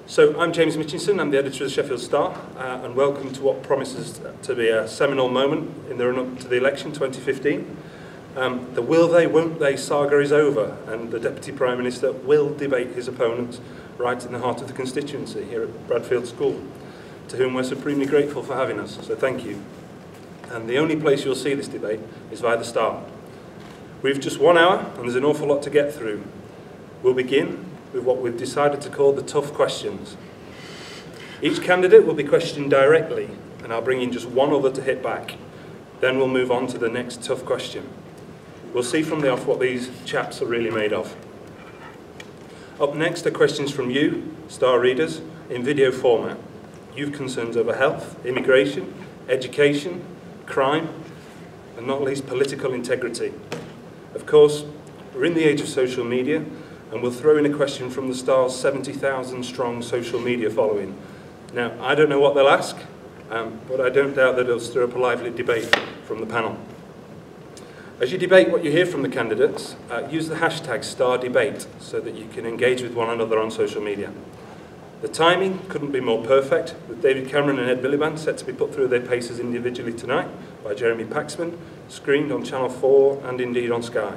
So I'm James Mitchinson, I'm the editor of the Sheffield Star, and welcome to what promises to be a seminal moment in the run-up to the election 2015. The will they, won't they saga is over, and the Deputy Prime Minister will debate his opponents right in the heart of the constituency here at Bradfield School, to whom we're supremely grateful for having us, so thank you. And the only place you'll see this debate is via the Star. We've just 1 hour, and there's an awful lot to get through. We'll begin with what we've decided to call the tough questions. Each candidate will be questioned directly, and I'll bring in just one other to hit back. Then we'll move on to the next tough question. We'll see from the off what these chaps are really made of. Up next are questions from you, Star readers, in video format. You've concerns over health, immigration, education, crime, and not least political integrity. Of course, we're in the age of social media, and we'll throw in a question from the Star's 70,000 strong social media following. Now, I don't know what they'll ask, but I don't doubt that it'll stir up a lively debate from the panel. As you debate what you hear from the candidates, use the hashtag #StarDebate so that you can engage with one another on social media. The timing couldn't be more perfect, with David Cameron and Ed Miliband set to be put through their paces individually tonight by Jeremy Paxman, screened on Channel 4 and indeed on Sky.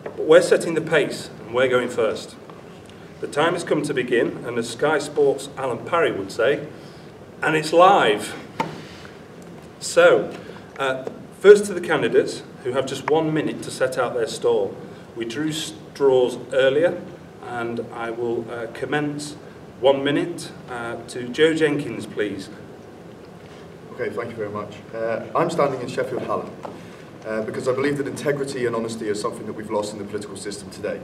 But we're setting the pace, and we're going first. The time has come to begin, and as Sky Sports' Alan Parry would say, and it's live. So, first to the candidates, who have just 1 minute to set out their stall. We drew straws earlier, and I will commence 1 minute to Joe Jenkins, please. Okay, thank you very much. I'm standing in Sheffield Hallam because I believe that integrity and honesty is something that we've lost in the political system today.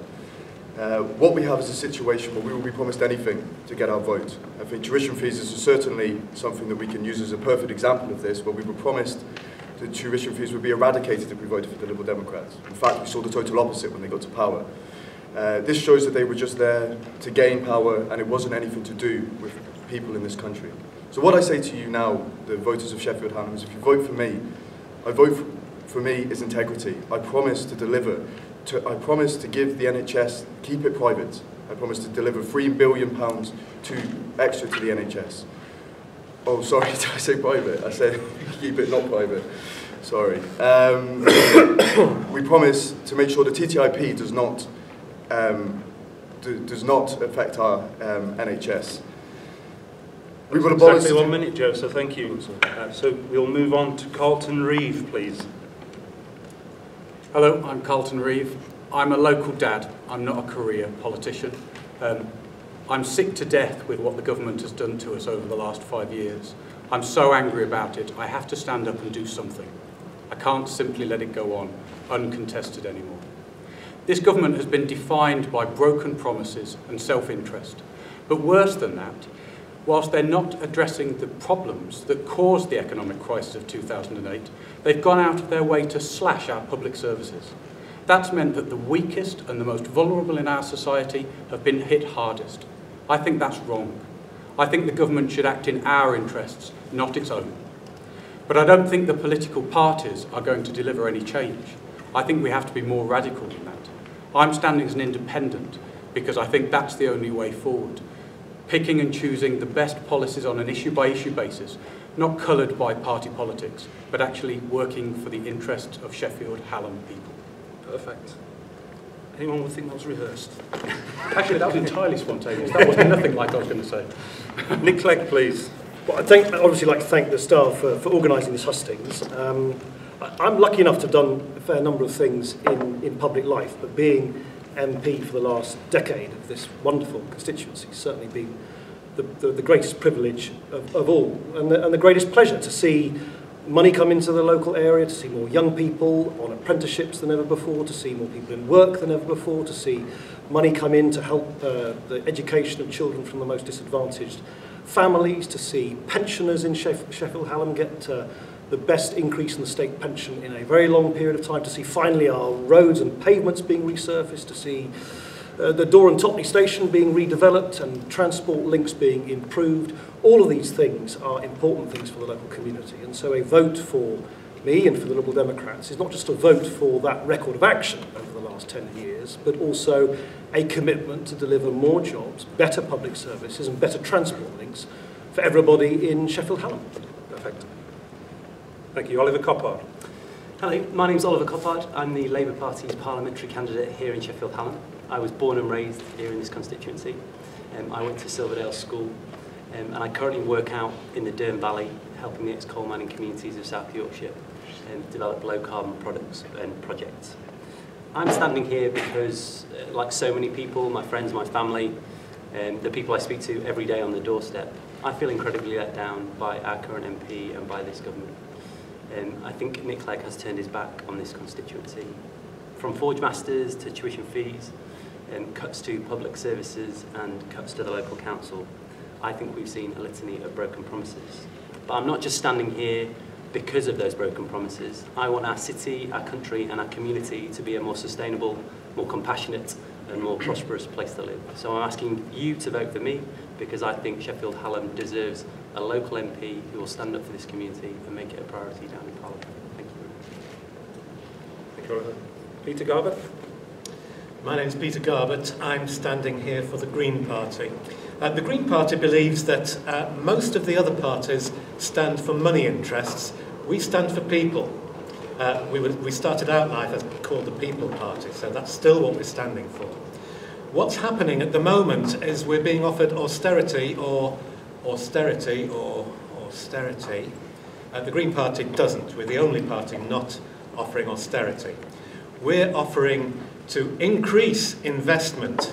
What we have is a situation where we will be promised anything to get our vote. I think tuition fees is certainly something that we can use as a perfect example of this, where we were promised that tuition fees would be eradicated if we voted for the Liberal Democrats. In fact, we saw the total opposite when they got to power. This shows that they were just there to gain power, and it wasn't anything to do with people in this country. So what I say to you now, the voters of Sheffield Hallam, is if you vote for me, for me is integrity. I promise to deliver. I promise to give the NHS, keep it private. I promise to deliver £3 billion extra to the NHS. Oh, sorry, did I say private? I said keep it not private. Sorry. We promise to make sure the TTIP does not affect our NHS. We will abolish exactly 1 minute, Joe, so thank you. So we'll move on to Carlton Reeve, please. Hello, I'm Carlton Reeve. I'm a local dad. I'm not a career politician. I'm sick to death with what the government has done to us over the last 5 years. I'm so angry about it, I have to stand up and do something. I can't simply let it go on uncontested anymore. This government has been defined by broken promises and self-interest. But worse than that, whilst they're not addressing the problems that caused the economic crisis of 2008, they've gone out of their way to slash our public services. That's meant that the weakest and the most vulnerable in our society have been hit hardest. I think that's wrong. I think the government should act in our interests, not its own. But I don't think the political parties are going to deliver any change. I think we have to be more radical than that. I'm standing as an independent because I think that's the only way forward. Picking and choosing the best policies on an issue-by-issue basis, not coloured by party politics, but actually working for the interests of Sheffield Hallam people. Perfect. Anyone would think that was rehearsed? Actually, that was entirely spontaneous. That was nothing like I was going to say. Nick Clegg, please. Well, I'd obviously like to thank the staff for organising this hustings. I'm lucky enough to have done a fair number of things in public life, but being MP for the last decade of this wonderful constituency has certainly been the greatest privilege of all, and the greatest pleasure to see money come into the local area, to see more young people on apprenticeships than ever before, to see more people in work than ever before, to see money come in to help the education of children from the most disadvantaged families, to see pensioners in Sheffield Hallam get the best increase in the state pension in a very long period of time, to see finally our roads and pavements being resurfaced, to see the Dore and Totney station being redeveloped and transport links being improved. All of these things are important things for the local community, and so a vote for me and for the Liberal Democrats is not just a vote for that record of action over the last 10 years, but also a commitment to deliver more jobs, better public services and better transport links for everybody in Sheffield Hallam. Perfect. Thank you. Oliver Coppard. Hello, my name's Oliver Coppard. I'm the Labour Party's parliamentary candidate here in Sheffield Hallam. I was born and raised here in this constituency. I went to Silverdale School and I currently work out in the Dearne Valley helping the ex-coal mining communities of South Yorkshire develop low carbon products and projects. I'm standing here because, like so many people, my friends, my family, the people I speak to every day on the doorstep, I feel incredibly let down by our current MP and by this government. I think Nick Clegg has turned his back on this constituency. From Forge Masters to tuition fees, cuts to public services and cuts to the local council, I think we've seen a litany of broken promises. But I'm not just standing here because of those broken promises. I want our city, our country and our community to be a more sustainable, more compassionate and more prosperous place to live. So I'm asking you to vote for me because I think Sheffield Hallam deserves a local MP who will stand up for this community and make it a priority down in Parliament. Thank you. Thank you, Oliver. Peter Garbutt. My name's Peter Garbutt. I'm standing here for the Green Party. The Green Party believes that most of the other parties stand for money interests. We stand for people. We started out life as called the People Party, so that's still what we're standing for. What's happening at the moment is we're being offered austerity or austerity or austerity. The Green Party doesn't. We're the only party not offering austerity. We're offering to increase investment.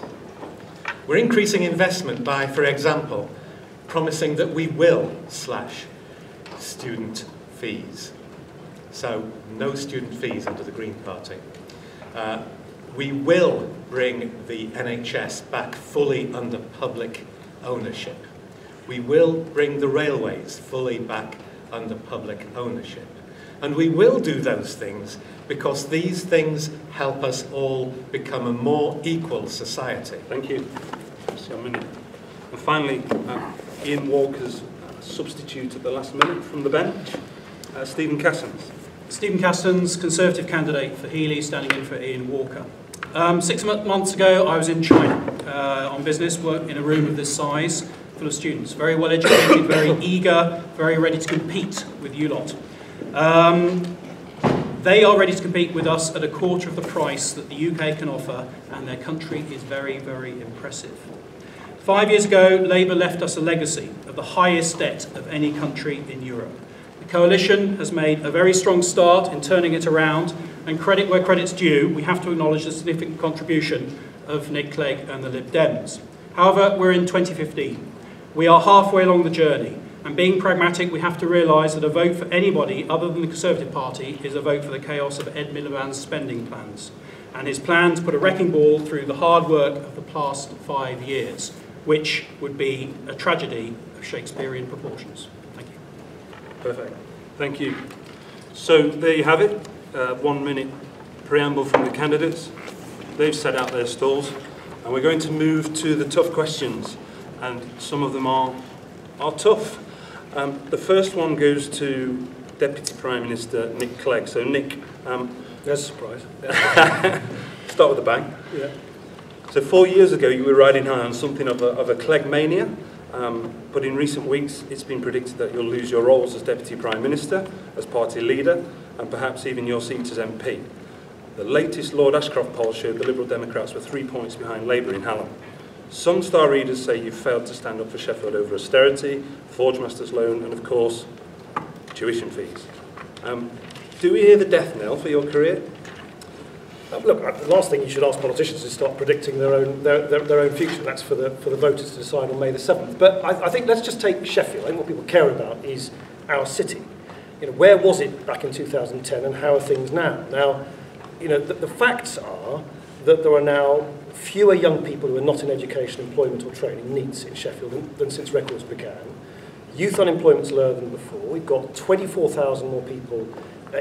We're increasing investment by, for example, promising that we will slash student fees. So, no student fees under the Green Party. We will bring the NHS back fully under public ownership. We will bring the railways fully back under public ownership. And we will do those things because these things help us all become a more equal society. Thank you. And finally, Ian Walker's substitute at the last minute from the bench, Stephen Cassens. Stephen Cassens, Conservative candidate for Healy, standing in for Ian Walker. 6 months ago, I was in China on business, worked in a room of this size, full of students, very well educated, very eager, very ready to compete with you lot. They are ready to compete with us at a quarter of the price that the UK can offer, and their country is very, very impressive. 5 years ago, Labour left us a legacy of the highest debt of any country in Europe. The coalition has made a very strong start in turning it around, and credit where credit's due, we have to acknowledge the significant contribution of Nick Clegg and the Lib Dems. However, we're in 2015. We are halfway along the journey, and being pragmatic, we have to realise that a vote for anybody other than the Conservative Party is a vote for the chaos of Ed Miliband's spending plans, and his plan to put a wrecking ball through the hard work of the past 5 years, which would be a tragedy of Shakespearean proportions. Thank you. Perfect. Thank you. So there you have it. 1 minute preamble from the candidates. They've set out their stalls, and we're going to move to the tough questions, and some of them are tough. The first one goes to Deputy Prime Minister Nick Clegg. So Nick, There's a surprise. start with a bang. Yeah. So 4 years ago, you were riding high on something of a Clegg mania, but in recent weeks, it's been predicted that you'll lose your roles as Deputy Prime Minister, as party leader, and perhaps even your seat as MP. The latest Lord Ashcroft poll showed the Liberal Democrats were 3 points behind Labour in Hallam. Some star readers say you've failed to stand up for Sheffield over austerity, Forge Masters loan, and of course, tuition fees. Do we hear the death knell for your career? Look, the last thing you should ask politicians is start predicting their own future. That's for the voters to decide on May the 7th. But I think let's just take Sheffield. I think what people care about is our city. You know, where was it back in 2010 and how are things now? Now, you know, the facts are that there are now fewer young people who are not in education, employment or training needs in Sheffield than since records began. Youth unemployment's lower than before. We've got 24,000 more people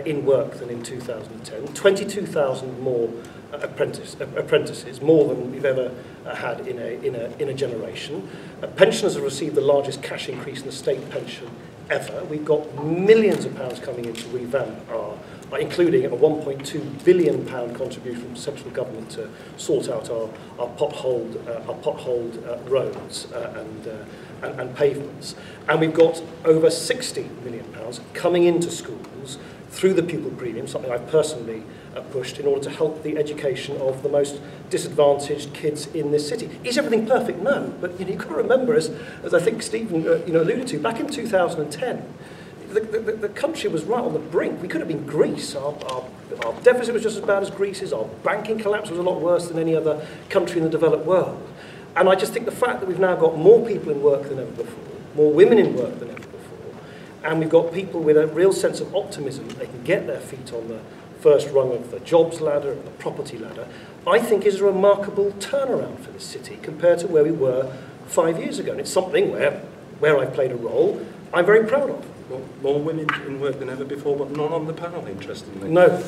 in work than in 2010, 22,000 more apprentices, more than we've ever had in a generation. Pensioners have received the largest cash increase in the state pension ever. We've got millions of pounds coming in to revamp including a £1.2 billion contribution from central government to sort out our potholed roads and pavements. And we've got over £60 million coming into schools through the pupil premium, something I've personally pushed in order to help the education of the most disadvantaged kids in this city. Is everything perfect? No, but you've got to remember, as I think Stephen alluded to, back in 2010, the country was right on the brink. We could have been Greece. Our deficit was just as bad as Greece's. Our banking collapse was a lot worse than any other country in the developed world. And I just think the fact that we've now got more people in work than ever before, more women in work than ever before, and we've got people with a real sense of optimism that they can get their feet on the first rung of the jobs ladder and the property ladder, I think is a remarkable turnaround for this city compared to where we were 5 years ago. And it's something where I've played a role I'm very proud of. Well, more women in work than ever before, but none on the panel, interestingly. No.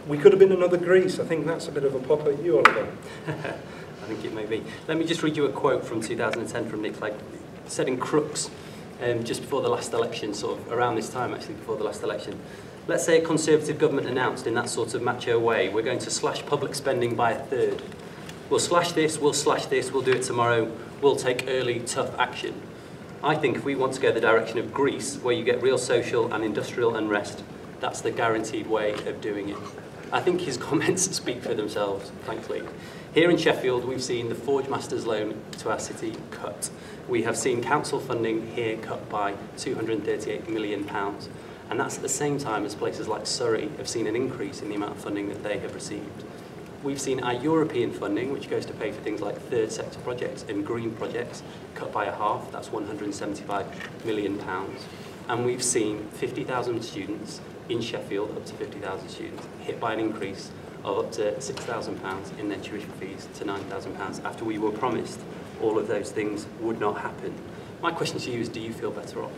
We could have been another Greece. I think that's a bit of a pop at you, Oliver. I think it may be. Let me just read you a quote from 2010 from Nick Clegg. Said in Crooks, just before the last election, sort of around this time actually, before the last election. Let's say a Conservative government announced in that sort of macho way, we're going to slash public spending by a third. We'll slash this, we'll do it tomorrow, we'll take early, tough action. I think if we want to go the direction of Greece, where you get real social and industrial unrest, that's the guaranteed way of doing it. I think his comments speak for themselves, frankly. Here in Sheffield, we've seen the Forge Masters loan to our city cut. We have seen council funding here cut by £238 million. And that's at the same time as places like Surrey have seen an increase in the amount of funding that they have received. We've seen our European funding, which goes to pay for things like third sector projects and green projects, cut by a half. That's £175 million. And we've seen 50,000 students in Sheffield, up to 50,000 students, hit by an increase of up to £6,000 in their tuition fees to £9,000 after we were promised all of those things would not happen. My question to you is, do you feel better off?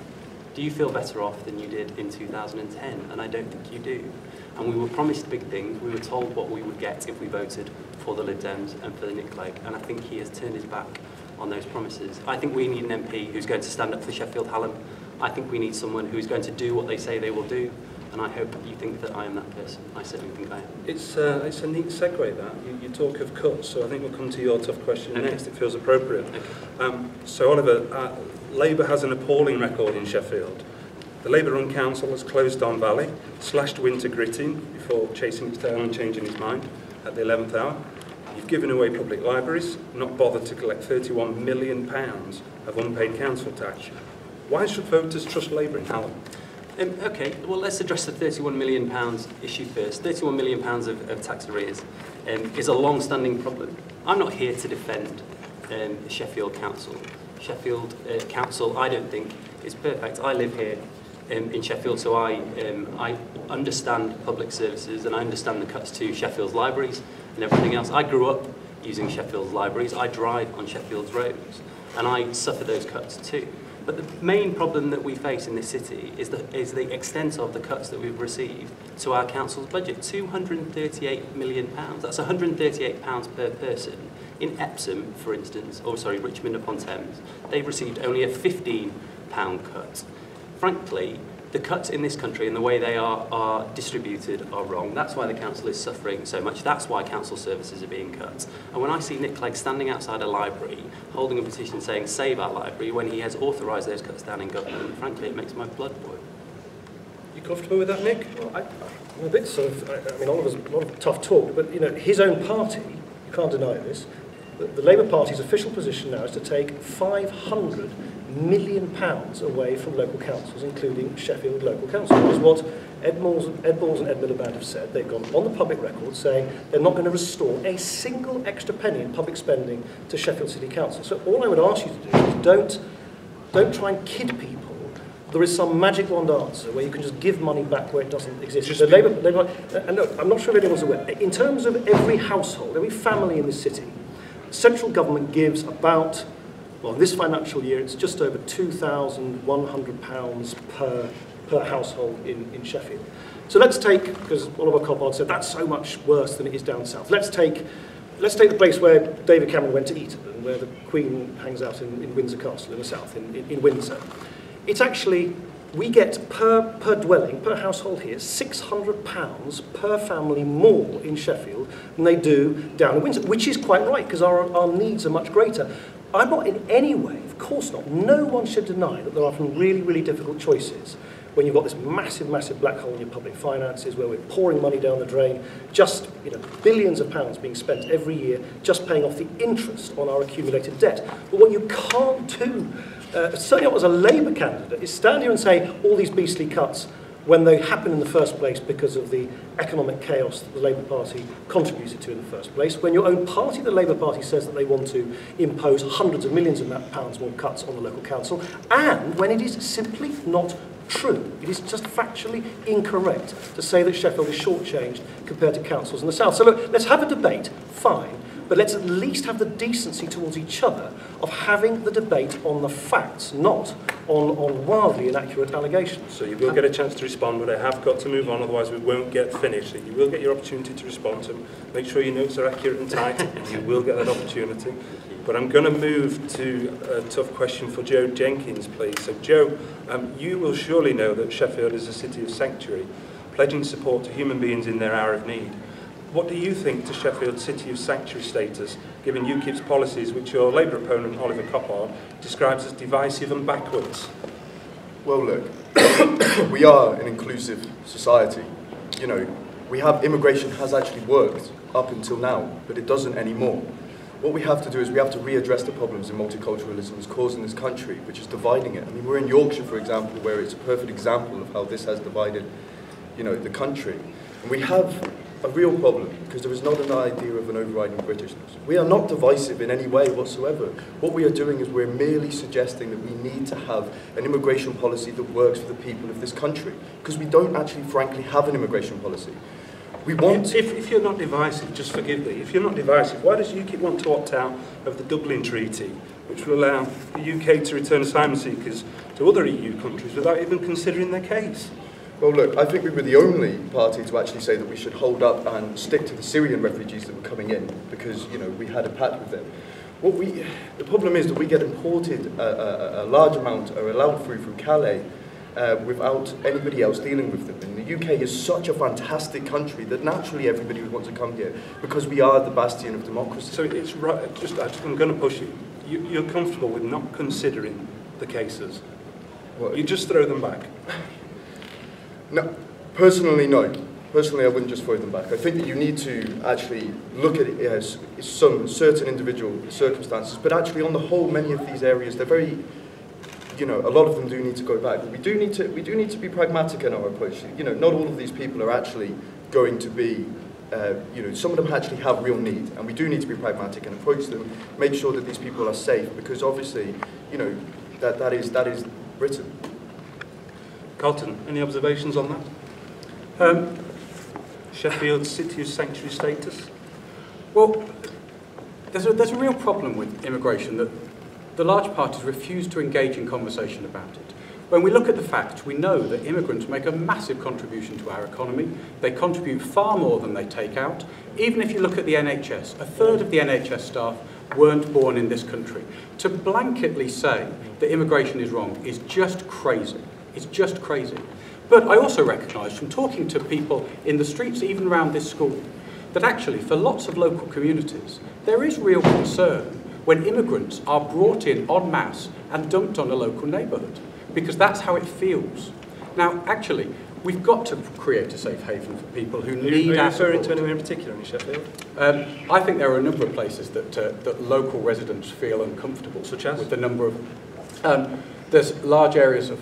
Do you feel better off than you did in 2010? And I don't think you do. And we were promised big things. We were told what we would get if we voted for the Lib Dems and for the Nick Clegg. And I think he has turned his back on those promises. I think we need an MP who's going to stand up for Sheffield Hallam. I think we need someone who's going to do what they say they will do. And I hope you think that I am that person. I certainly think I am. It's a neat segue, that. You talk of cuts, so I think we'll come to your tough question next. It feels appropriate. Okay. So, Oliver, Labour has an appalling record in Sheffield. The Labour-run council has closed Don Valley, slashed winter gritting before chasing its tail and changing its mind at the 11th hour. You've given away public libraries, not bothered to collect £31 million of unpaid council tax. Why should voters trust Labour in Hallam? Okay, well, let's address the £31 million issue first. £31 million of tax arrears is a long-standing problem. I'm not here to defend Sheffield Council. Sheffield Council, I don't think, is perfect. I live here in Sheffield, so I understand public services and I understand the cuts to Sheffield's libraries and everything else. I grew up using Sheffield's libraries. I drive on Sheffield's roads, and I suffer those cuts too. But the main problem that we face in this city is the extent of the cuts that we've received to our council's budget. £238 million. That's £138 per person. In Epsom, for instance, Richmond upon Thames, they've received only a £15 cut. Frankly, the cuts in this country and the way they are distributed are wrong. That's why the council is suffering so much. That's why council services are being cut. And when I see Nick Clegg standing outside a library, holding a petition saying, save our library, when he has authorised those cuts down in government, frankly, it makes my blood boil. You comfortable with that, Nick? Well, I'm a bit sort of, I mean, Oliver's a lot of tough talk, but, you know, his own party, you can't deny this, the Labour Party's official position now is to take £500 million away from local councils, including Sheffield Local Council. That is what Ed Balls and Ed Miliband have said. They've gone on the public record saying they're not going to restore a single extra penny in public spending to Sheffield City Council. So all I would ask you to do is don't try and kid people. There is some magic wand answer where you can just give money back where it doesn't exist. The Labour, and no, I'm not sure if anyone's aware. In terms of every household, every family in the city, central government gives about, well, this financial year, it's just over £2,100 per household in Sheffield. So let's take, because Oliver Coppard said that's so much worse than it is down south. Let's take let's take the place where David Cameron went to eat and where the Queen hangs out in Windsor Castle in the south, in Windsor. It's actually, we get per dwelling, per household here, £600 per family more in Sheffield than they do down in Windsor, which is quite right, because our needs are much greater. I'm not in any way, of course not, no one should deny that there are some really, really difficult choices when you've got this massive, massive black hole in your public finances where we're pouring money down the drain, just billions of pounds being spent every year just paying off the interest on our accumulated debt. But what you can't do, certainly not as a Labour candidate, is stand here and say all these beastly cuts when they happen in the first place because of the economic chaos that the Labour Party contributed to in the first place, when your own party, the Labour Party, says that they want to impose hundreds of millions of pounds more cuts on the local council, and when it is simply not true. It is just factually incorrect to say that Sheffield is shortchanged compared to councils in the south. So look, let's have a debate, fine, but let's at least have the decency towards each other of having the debate on the facts, not on wildly inaccurate allegations. So you will get a chance to respond, but I have got to move on, otherwise we won't get finished. So you will get your opportunity to respond to them. Make sure your notes are accurate and tight, and you will get that opportunity. But I'm going to move to a tough question for Joe Jenkins, please. So Joe, you will surely know that Sheffield is a city of sanctuary, pledging support to human beings in their hour of need. What do you think to Sheffield's city of sanctuary status, given UKIP's policies, which your Labour opponent, Oliver Coppard, describes as divisive and backwards? Well, look, we are an inclusive society. Immigration has actually worked up until now, but it doesn't anymore. What we have to do is we have to readdress the problems that multiculturalism is causing this country, which is dividing it. I mean, we're in Yorkshire, for example, where it's a perfect example of how this has divided, the country. And we have a real problem because there is not an idea of an overriding Britishness. We are not divisive in any way whatsoever. What we are doing is we're merely suggesting that we need to have an immigration policy that works for the people of this country, because we don't actually, frankly, have an immigration policy. We want... If you're not divisive, just forgive me, if you're not divisive, why does UKIP want to opt out of the Dublin Treaty, which will allow the UK to return asylum seekers to other EU countries without even considering their case? Well, look, I think we were the only party to actually say that we should hold up and stick to the Syrian refugees that were coming in, because, we had a pact with them. The problem is that we get imported a large amount, or allowed through from Calais, without anybody else dealing with them. And the UK is such a fantastic country that naturally everybody would want to come here, because we are the bastion of democracy. So it's right, I'm going to push you. You're comfortable with not considering the cases? What? You just throw them back? No, personally, no. Personally, I wouldn't just throw them back. I think that you need to actually look at it as some certain individual circumstances, but actually on the whole, many of these areas, they're very, a lot of them do need to go back. But we do need to be pragmatic in our approach. Not all of these people are actually going to be, some of them actually have real need, and we do need to be pragmatic and approach them, make sure that these people are safe, because obviously, that is Britain. Carlton, any observations on that? Sheffield's city of sanctuary status? Well, there's a real problem with immigration that the large parties refuse to engage in conversation about it. When we look at the facts, we know that immigrants make a massive contribution to our economy. They contribute far more than they take out. Even if you look at the NHS, a third of the NHS staff weren't born in this country. To blanketly say that immigration is wrong is just crazy. It's just crazy. But I also recognise from talking to people in the streets, even around this school, that actually for lots of local communities, there is real concern when immigrants are brought in en masse and dumped on a local neighbourhood, because that's how it feels. Now, actually, we've got to create a safe haven for people who need our support. Are you referring to anywhere in particular in Sheffield? I think there are a number of places that local residents feel uncomfortable. Such as? With the number of... there's large areas of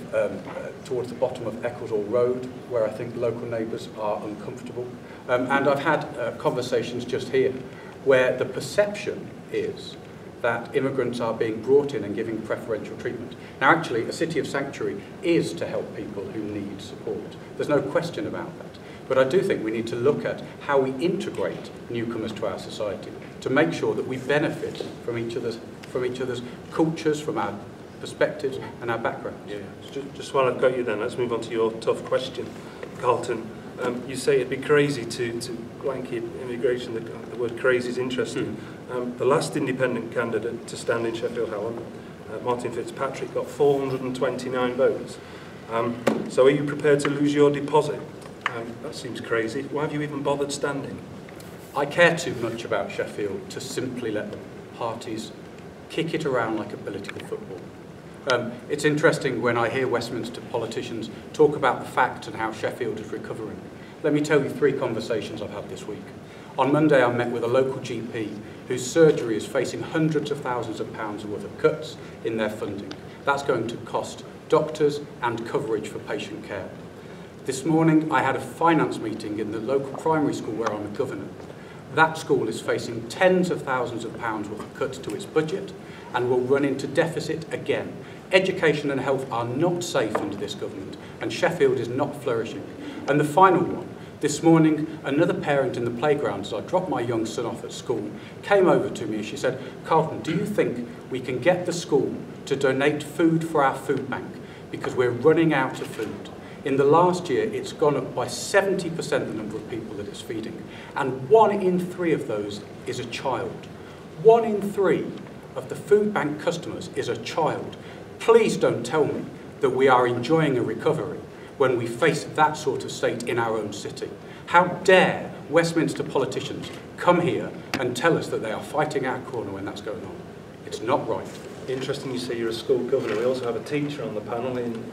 towards the bottom of Ecclesall Road where I think local neighbours are uncomfortable. And I've had conversations just here where the perception is that immigrants are being brought in and giving preferential treatment. Now actually, a city of sanctuary is to help people who need support. There's no question about that. But I do think we need to look at how we integrate newcomers to our society to make sure that we benefit from each other's cultures, from our perspectives and our backgrounds. Yeah. Just while I've got you then, let's move on to your tough question. Carlton, You say it'd be crazy to blanket immigration. The word crazy is interesting. The last independent candidate to stand in Sheffield Hallam, Martin Fitzpatrick, got 429 votes. So are you prepared to lose your deposit? That seems crazy. Why have you even bothered standing? I care too much about Sheffield to simply let the parties kick it around like a political football. It's interesting when I hear Westminster politicians talk about the fact and how Sheffield is recovering. Let me tell you 3 conversations I've had this week. On Monday, I met with a local GP whose surgery is facing hundreds of thousands of pounds worth of cuts in their funding. That's going to cost doctors and coverage for patient care. This morning, I had a finance meeting in the local primary school where I'm a governor. That school is facing tens of thousands of pounds worth of cuts to its budget and will run into deficit again. Education and health are not safe under this government, and Sheffield is not flourishing. And the final one, this morning, another parent in the playground, as I dropped my young son off at school, came over to me and she said, "Carlton, do you think we can get the school to donate food for our food bank? Because we're running out of food." In the last year, it's gone up by 70% the number of people that it's feeding. And 1 in 3 of those is a child. 1 in 3 of the food bank customers is a child. Please don't tell me that we are enjoying a recovery when we face that sort of state in our own city. How dare Westminster politicians come here and tell us that they are fighting our corner when that's going on? It's not right. Interesting you say you're a school governor. We also have a teacher on the panel in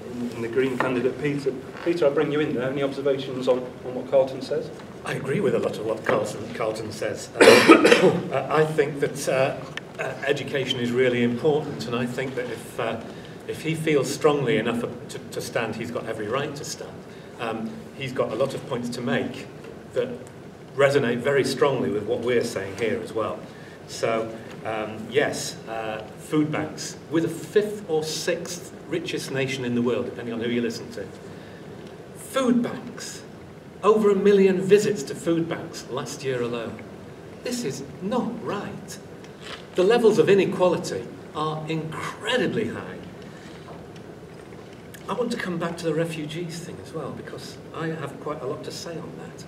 the Green candidate, Peter. Peter, I'll bring you in there. Any observations on what Carlton says? I agree with a lot of what Carlton says. I think that education is really important, and I think that if he feels strongly enough to stand, he's got every right to stand. He's got a lot of points to make that resonate very strongly with what we're saying here as well. So, yes, food banks. We're the 5th or 6th richest nation in the world, depending on who you listen to. Food banks. Over 1 million visits to food banks last year alone. This is not right. The levels of inequality are incredibly high. I want to come back to the refugees thing as well, because I have quite a lot to say on that.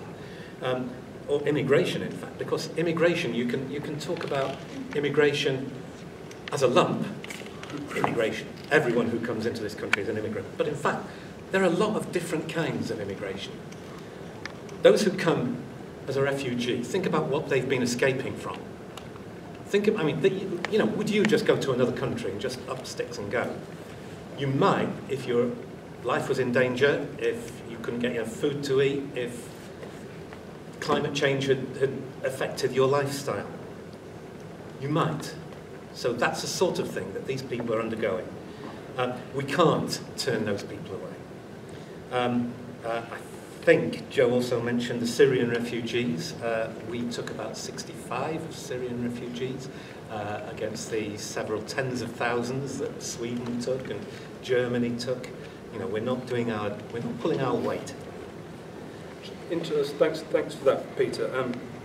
Or immigration, in fact, because immigration, you can talk about immigration as a lump. Immigration. Everyone who comes into this country is an immigrant. But in fact, there are a lot of different kinds of immigration. Those who come as a refugee, think about what they've been escaping from. Would you just go to another country and just up sticks and go? You might, if your life was in danger, if you couldn't get enough food to eat, if climate change had affected your lifestyle. You might. So that's the sort of thing that these people are undergoing. We can't turn those people away. I think Joe also mentioned the Syrian refugees. We took about 65 of Syrian refugees against the several tens of thousands that Sweden took and Germany took. You know, we're not pulling our weight. Thanks for that, Peter.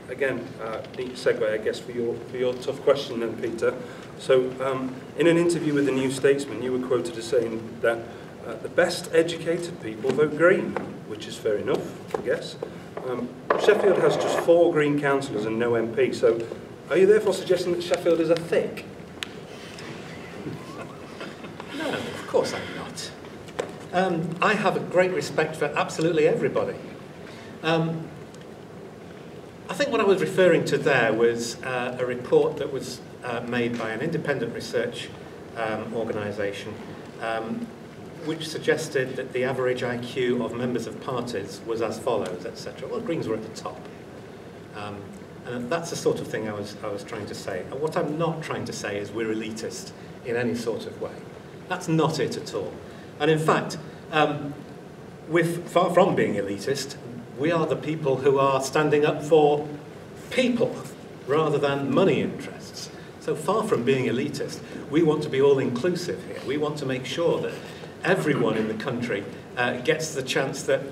Again, neat segue, I guess, for your tough question then, Peter. So, in an interview with the New Statesman, you were quoted as saying that the best educated people vote Green, which is fair enough, I guess. Sheffield has just 4 Green councillors and no MP, so are you therefore suggesting that Sheffield is a thick? No, of course I'm not. I have a great respect for absolutely everybody. I think what I was referring to there was a report that was made by an independent research organisation which suggested that the average IQ of members of parties was as follows, etc. Well, Greens were at the top. And that's the sort of thing I was trying to say. And what I'm not trying to say is we're elitist in any sort of way. That's not it at all. And in fact, we're far from being elitist. We are the people who are standing up for people rather than money interests. So far from being elitist, we want to be all-inclusive here. We want to make sure that everyone in the country gets the chance that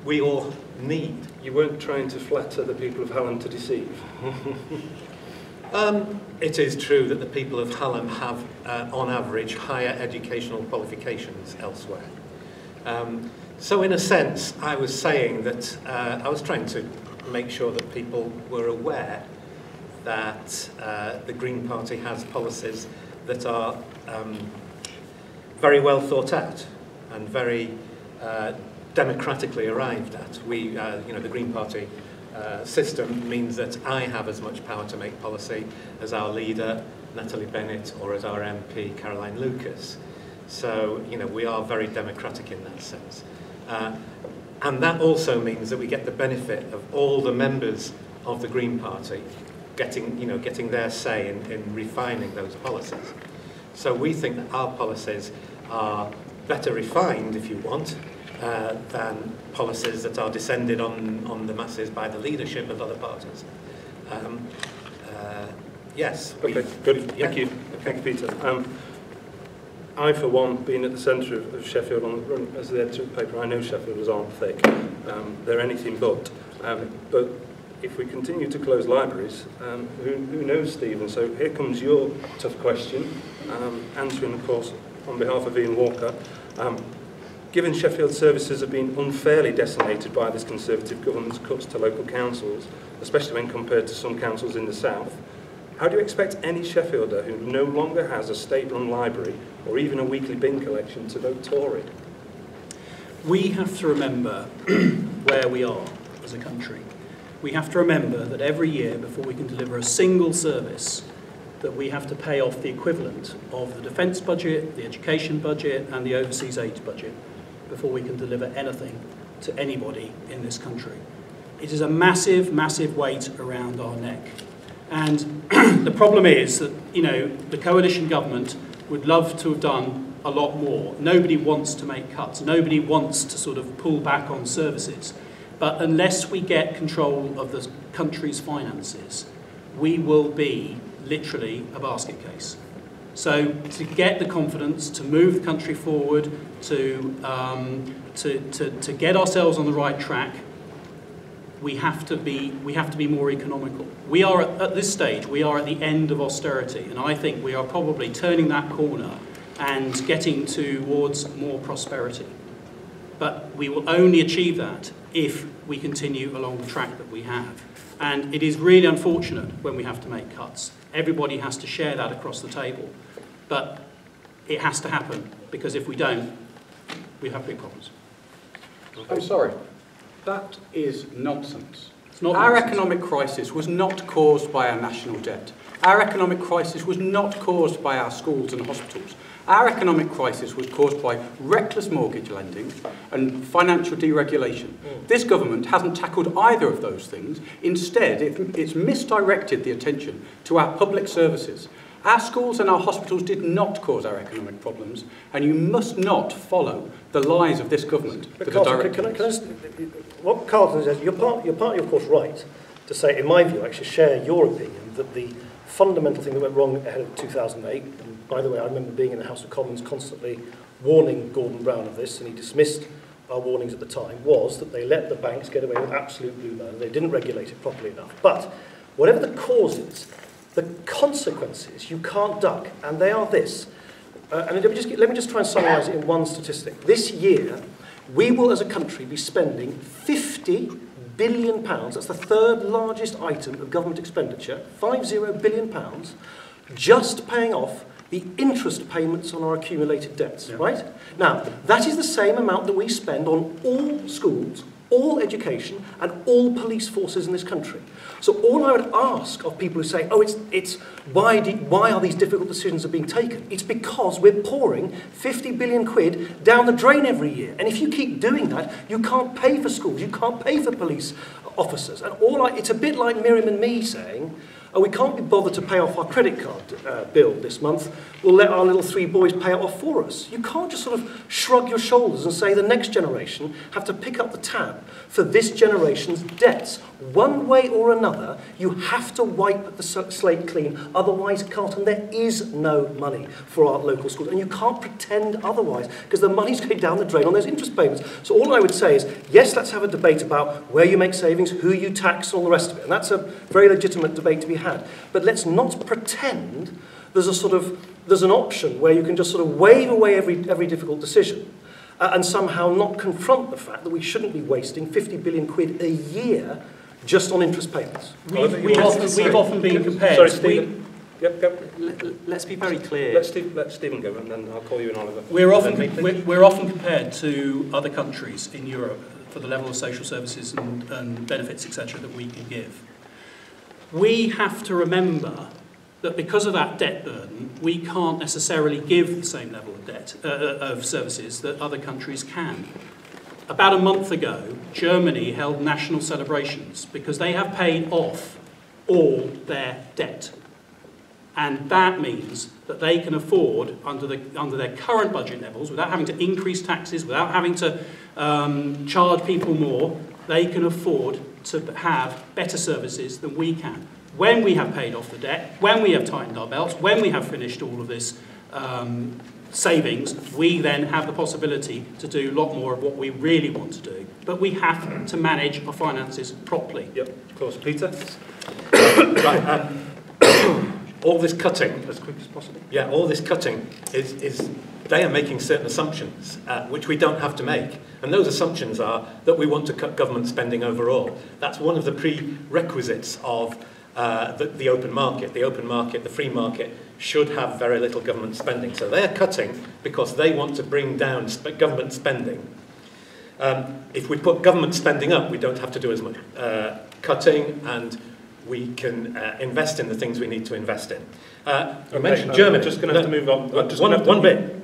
we all need. You weren't trying to flatter the people of Hallam to deceive? It is true that the people of Hallam have, on average, higher educational qualifications elsewhere. So in a sense, I was saying that I was trying to make sure that people were aware that the Green Party has policies that are very well thought out and very democratically arrived at. We, the Green Party system means that I have as much power to make policy as our leader, Natalie Bennett, or as our MP, Caroline Lucas. So, we are very democratic in that sense. And that also means that we get the benefit of all the members of the Green Party getting their say in refining those policies. So we think that our policies are better refined, if you want, than policies that are descended on the masses by the leadership of other parties. Yes. Okay, good. Yeah. Thank you. Thank you, Peter. I, for one, being at the centre of Sheffield on the run as the editor of the paper, I know Sheffielders aren't thick. They're anything but. But if we continue to close libraries, who knows, Stephen? So here comes your tough question, answering, of course, on behalf of Ian Walker. Given Sheffield services have been unfairly decimated by this Conservative government's cuts to local councils, especially when compared to some councils in the south, how do you expect any Sheffielder who no longer has a state-run library or even a weekly bin collection to vote Tory? We have to remember where we are as a country. We have to remember that every year, before we can deliver a single service, that we have to pay off the equivalent of the defence budget, the education budget, and the overseas aid budget before we can deliver anything to anybody in this country. It is a massive, massive weight around our neck. And the problem is that, the coalition government would love to have done a lot more. Nobody wants to make cuts. Nobody wants to sort of pull back on services. But unless we get control of the country's finances, we will be literally a basket case. So to get the confidence to move the country forward, to get ourselves on the right track, we have to be more economical. We are at this stage, we are at the end of austerity, and I think we are probably turning that corner and getting towards more prosperity. But we will only achieve that if we continue along the track that we have. And it is really unfortunate when we have to make cuts. Everybody has to share that across the table. But it has to happen, because if we don't, we have big problems. I'm sorry. That is nonsense. It's not Our nonsense. economic crisis was not caused by our national debt. Our economic crisis was not caused by our schools and hospitals. Our economic crisis was caused by reckless mortgage lending and financial deregulation. This government hasn't tackled either of those things. Instead, it's misdirected the attention to our public services. Our schools and our hospitals did not cause our economic problems, and you must not follow the lies of this government. But Carlton, can I just, what Carlton says, you're partly, of course, right to say, in my view, I actually share your opinion that the fundamental thing that went wrong ahead of 2008, and by the way, I remember being in the House of Commons constantly warning Gordon Brown of this, and he dismissed our warnings at the time, was that they let the banks get away with absolute blue murder. They didn't regulate it properly enough. But whatever the causes, the consequences you can't duck, and they are this. And let me just try and summarise it in one statistic. This year, we will as a country be spending £50 billion, that's the third largest item of government expenditure, £50 billion, just paying off the interest payments on our accumulated debts, right? Now, that is the same amount that we spend on all schools, all education, and all police forces in this country. So all I would ask of people who say, oh, why are these difficult decisions being taken? It's because we're pouring 50 billion quid down the drain every year. And if you keep doing that, you can't pay for schools, you can't pay for police officers. And it's a bit like Miriam and me saying, oh, we can't be bothered to pay off our credit card bill this month. We'll let our little 3 boys pay it off for us. You can't just sort of shrug your shoulders and say the next generation have to pick up the tab for this generation's debts. One way or another, you have to wipe the slate clean. Otherwise, Carlton, there is no money for our local schools. And you can't pretend otherwise, because the money's going down the drain on those interest payments. So all I would say is, yes, let's have a debate about where you make savings, who you tax, and all the rest of it. And that's a very legitimate debate to be had. But let's not pretend there's an option where you can just sort of wave away every difficult decision and somehow not confront the fact that we shouldn't be wasting 50 billion quid a year just on interest payments. We've often been compared... Sorry, Stephen. Yep. Let's be very clear. Let Stephen go, and then I'll call you in, Oliver. We're often compared to other countries in Europe for the level of social services and benefits, etc., that we can give. We have to remember that because of that debt burden, we can't necessarily give the same level of debt of services that other countries can. About a month ago, Germany held national celebrations because they have paid off all their debt. And that means that they can afford, under their current budget levels, without having to increase taxes, without having to charge people more, they can afford to have better services than we can. When we have paid off the debt, when we have tightened our belts, when we have finished all of this savings, we then have the possibility to do a lot more of what we really want to do. But we have to manage our finances properly. Yep, of course. Peter? Right, all this cutting, as quick as possible. Yeah, all this cutting is they are making certain assumptions which we don't have to make. And those assumptions are that we want to cut government spending overall. That's one of the prerequisites of the open market. The open market, the free market, should have very little government spending. So they're cutting because they want to bring down government spending. If we put government spending up, we don't have to do as much cutting, and we can invest in the things we need to invest in. You mentioned Germany. I'm just going to have to move on. One bit.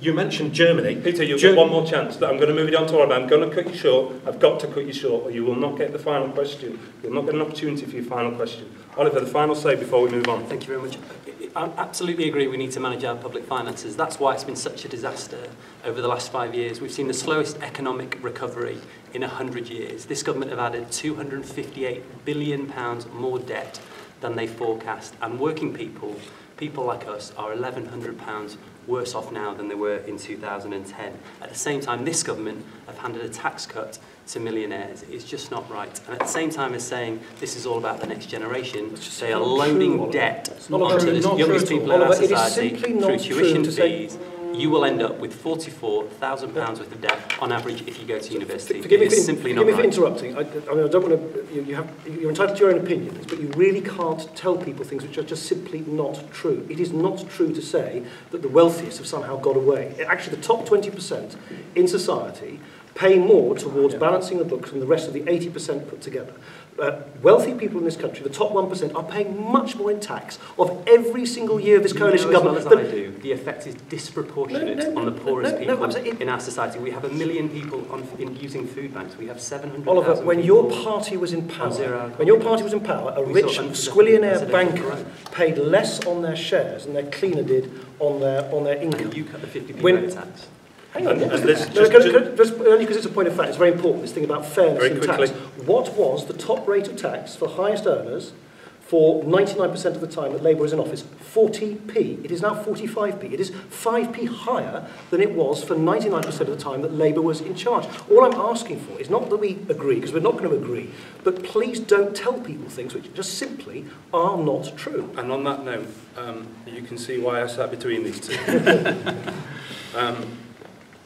You mentioned Germany. Peter, you'll get one more chance. I'm going to move it on to Oliver. I'm going to cut you short. I've got to cut you short, or you will not get the final question. You'll not get an opportunity for your final question. Oliver, the final say before we move on. Thank you very much. I absolutely agree we need to manage our public finances. That's why it's been such a disaster over the last 5 years. We've seen the slowest economic recovery in 100 years. This government have added £258 billion more debt than they forecast, and working people like us, are £1,100 worse off now than they were in 2010. At the same time, this government have handed a tax cut to millionaires. It's just not right. And at the same time as saying this is all about the next generation, they are loading debt onto the youngest people in our society through tuition fees. You will end up with £44,000 worth of debt on average if you go to university. It is simply not right. Forgive me for interrupting. I mean, I don't want to. You're entitled to your own opinions, but you really can't tell people things which are just simply not true. It is not true to say that the wealthiest have somehow got away. Actually, the top 20% in society pay more towards balancing the books than the rest of the 80% put together. Wealthy people in this country, the top 1%, are paying much more in tax of every single year of this coalition government. As well as I do, the effect is disproportionate on the poorest people in our society. We have 1 million people using food banks. We have 700,000 Oliver, when your party was in power, a rich squillionaire banker paid less on their shares than their cleaner did on their income. And you cut the 50p tax. Hang on, just only because it's a point of fact, it's very important, this thing about fairness in tax. What was the top rate of tax for highest earners for 99% of the time that Labour was in office? 40p. It is now 45p. It is 5p higher than it was for 99% of the time that Labour was in charge. All I'm asking for is not that we agree, because we're not going to agree, but please don't tell people things which just simply are not true. And on that note, you can see why I sat between these two.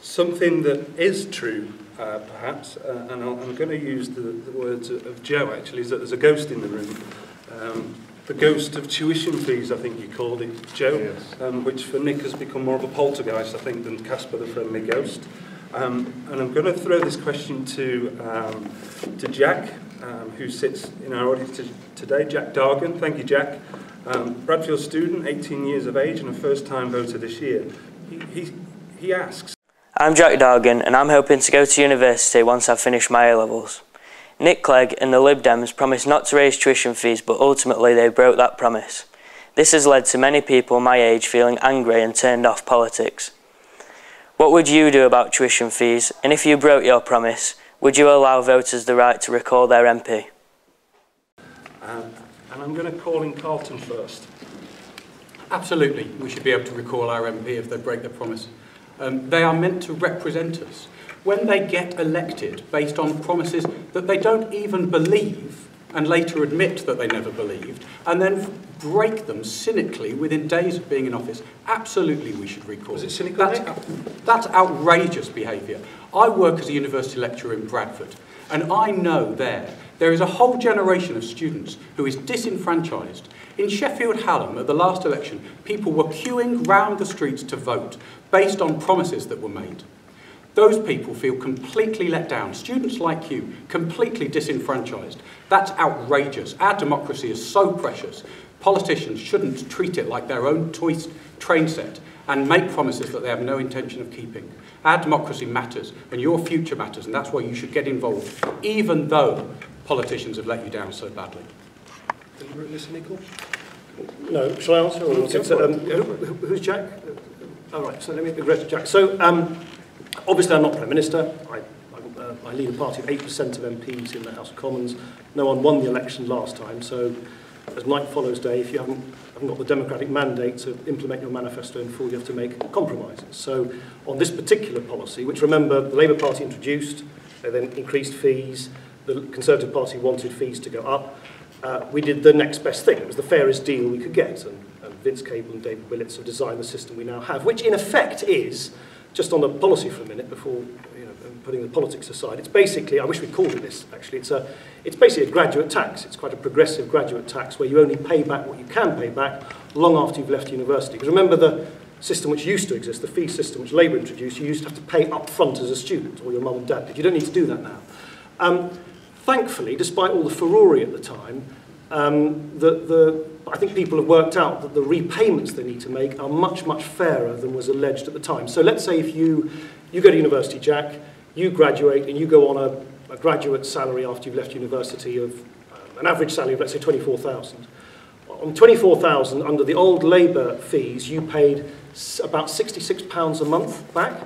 Something that is true, perhaps, and I'm going to use the words of Joe, actually, is that there's a ghost in the room. The ghost of tuition fees, I think you called it, Joe, yes. Which for Nick has become more of a poltergeist, I think, than Casper the Friendly Ghost. And I'm going to throw this question to Jack, who sits in our audience today, Jack Dargan. Thank you, Jack. Bradfield student, 18 years of age, and a first-time voter this year. He asks, I'm Jack Dargan, and I'm hoping to go to university once I've finished my A-levels. Nick Clegg and the Lib Dems promised not to raise tuition fees, but ultimately they broke that promise. This has led to many people my age feeling angry and turned off politics. What would you do about tuition fees, and if you broke your promise, would you allow voters the right to recall their MP? And I'm going to call in Carlton first. Absolutely, we should be able to recall our MP if they break their promise. They are meant to represent us. When they get elected based on promises that they don't even believe, and later admit that they never believed, and then break them cynically within days of being in office. Absolutely, we should recall. Was it cynical? That's outrageous behaviour. I work as a university lecturer in Bradford, and I know there is a whole generation of students who is disenfranchised. In Sheffield Hallam, at the last election, people were queuing round the streets to vote based on promises that were made. Those people feel completely let down. Students like you, completely disenfranchised. That's outrageous. Our democracy is so precious. Politicians shouldn't treat it like their own toy train set and make promises that they have no intention of keeping. Our democracy matters, and your future matters, and that's why you should get involved, even though politicians have let you down so badly. No, shall I answer? Or who's Jack? All right, so let me address Jack. So, obviously I'm not Prime Minister. I lead a party of 8% of MPs in the House of Commons. No one won the election last time, so as night follows day, if you haven't got the democratic mandate to implement your manifesto in full, you have to make compromises. So on this particular policy, which remember the Labour Party introduced, they then increased fees, the Conservative Party wanted fees to go up, we did the next best thing. It was the fairest deal we could get, and Vince Cable and David Willits have designed the system we now have, which in effect is, just on the policy for a minute before putting the politics aside, it's basically, I wish we called it this actually, it's basically a graduate tax. It's quite a progressive graduate tax where you only pay back what you can pay back long after you've left university. Because remember the system which used to exist, the fee system which Labour introduced, you used to have to pay up front as a student, or your mum and dad did. You don't need to do that now. Thankfully, despite all the furore at the time, I think people have worked out that the repayments they need to make are much, much fairer than was alleged at the time. So let's say if you go to university, Jack, you graduate and you go on a graduate salary after you've left university of an average salary of, let's say, 24,000. On 24,000, under the old Labour fees, you paid about £66 a month back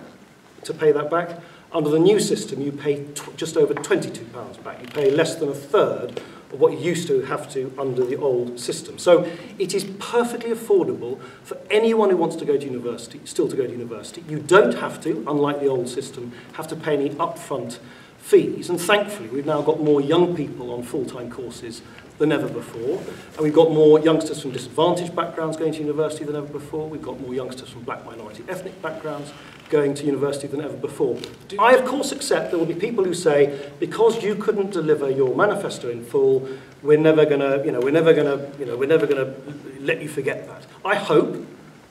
to pay that back. Under the new system, you pay just over £22 back. You pay less than a third of what you used to have to under the old system. So it is perfectly affordable for anyone who wants to go to university, still to go to university. You don't have to, unlike the old system, have to pay any upfront fees. And thankfully, we've now got more young people on full-time courses than ever before. And we've got more youngsters from disadvantaged backgrounds going to university than ever before. We've got more youngsters from black minority ethnic backgrounds going to university than ever before. I, of course, accept there will be people who say, because you couldn't deliver your manifesto in full, we're never going to let you forget that. I hope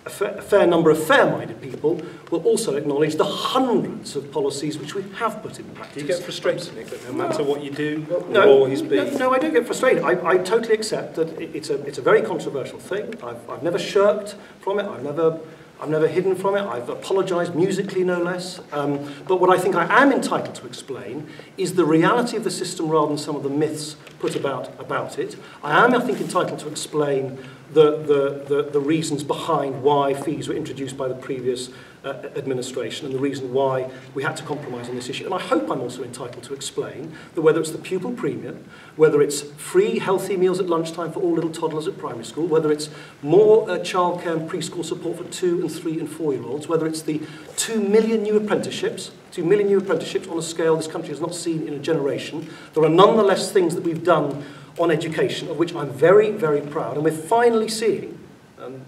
a fair number of fair-minded people will also acknowledge the hundreds of policies which we have put in practice. Do you get frustrated, Nick, that no matter what you do, no, I don't get frustrated. I totally accept that it's a very controversial thing. I've never shirked from it. I've never hidden from it. I've apologised musically, no less. But what I think I am entitled to explain is the reality of the system rather than some of the myths put about it. I am, I think, entitled to explain the reasons behind why fees were introduced by the previous administration and the reason why we had to compromise on this issue. And I hope I'm also entitled to explain that whether it's the pupil premium, whether it's free healthy meals at lunchtime for all little toddlers at primary school, whether it's more childcare and preschool support for 2 and 3 and 4-year-olds, whether it's the 2 million new apprenticeships on a scale this country has not seen in a generation, there are nonetheless things that we've done on education of which I'm very, very proud. And we're finally seeing,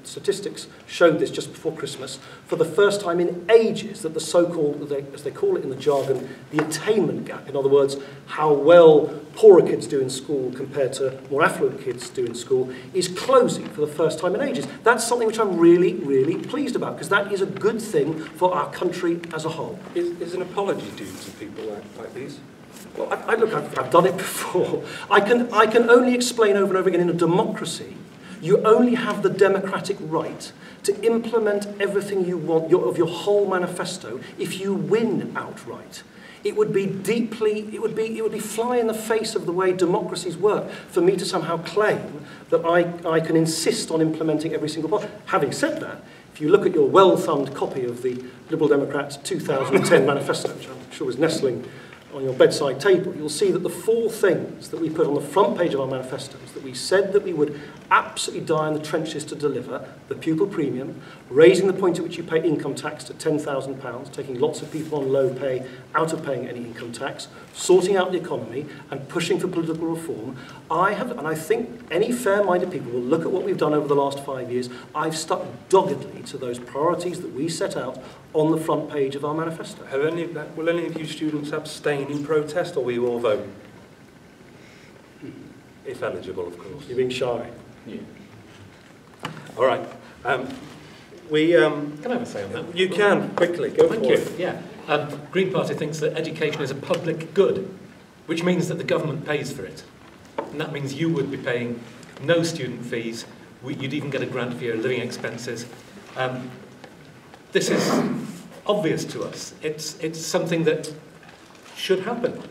statistics showed this just before Christmas, for the first time in ages, that the so-called, as they call it in the jargon, the attainment gap, in other words, how well poorer kids do in school compared to more affluent kids do in school, is closing for the first time in ages. That's something which I'm really, really pleased about, because that is a good thing for our country as a whole. Is an apology due to people like these? Well, look, I've done it before. I can only explain over and over again, in a democracy, you only have the democratic right to implement everything you want of your whole manifesto if you win outright. It would be fly in the face of the way democracies work for me to somehow claim that I can insist on implementing every single part. Having said that, if you look at your well-thumbed copy of the Liberal Democrats 2010 manifesto, which I'm sure was nestling on your bedside table, you'll see that the 4 things that we put on the front page of our manifestos that we said that we would absolutely die in the trenches to deliver: the pupil premium, raising the point at which you pay income tax to £10,000, taking lots of people on low pay out of paying any income tax, sorting out the economy, and pushing for political reform. And I think any fair-minded people will look at what we've done over the last 5 years. I've stuck doggedly to those priorities that we set out on the front page of our manifesto. Will any of you students abstain in protest, or will you all vote? If eligible, of course. You're being shy. Yeah. All right. Can I have a say on that? You can, quickly, go Thank for you. it. Yeah. Green Party thinks that education is a public good, which means that the government pays for it. And that means you would be paying no student fees. You'd even get a grant for your living expenses. This is obvious to us. It's something that should happen.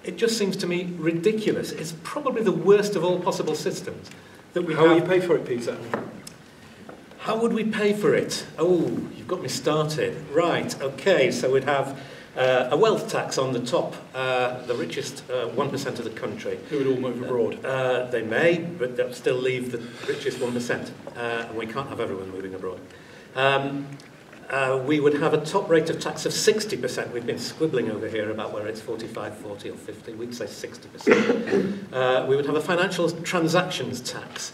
It just seems to me ridiculous. It's probably the worst of all possible systems that we have. How will you pay for it, Peter? How would we pay for it? Oh, you've got me started. Right, okay, so we'd have a wealth tax on the top, the richest 1% of the country. Who would all move abroad? They may, but they'll still leave the richest 1%, and we can't have everyone moving abroad. We would have a top rate of tax of 60%. We've been squibbling over here about whether it's 45, 40 or 50. We'd say 60%. We would have a financial transactions tax.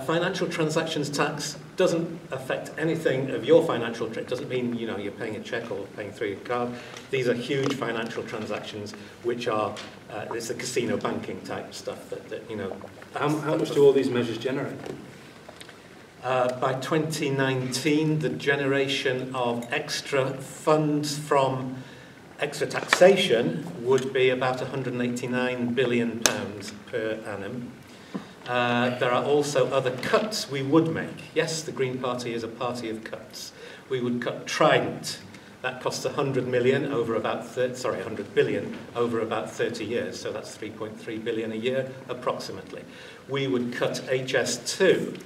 Financial transactions tax doesn't affect anything of your financial trip. It doesn't mean, you know, you're paying a cheque or paying through your card. These are huge financial transactions, which are it's the casino banking type stuff that you know. How much do all these measures generate? By 2019, the generation of extra funds from extra taxation would be about £189 billion per annum. There are also other cuts we would make. Yes, the Green Party is a party of cuts. We would cut Trident. That costs 100 billion over about 30 years, so that's 3.3 billion a year approximately. We would cut HS2,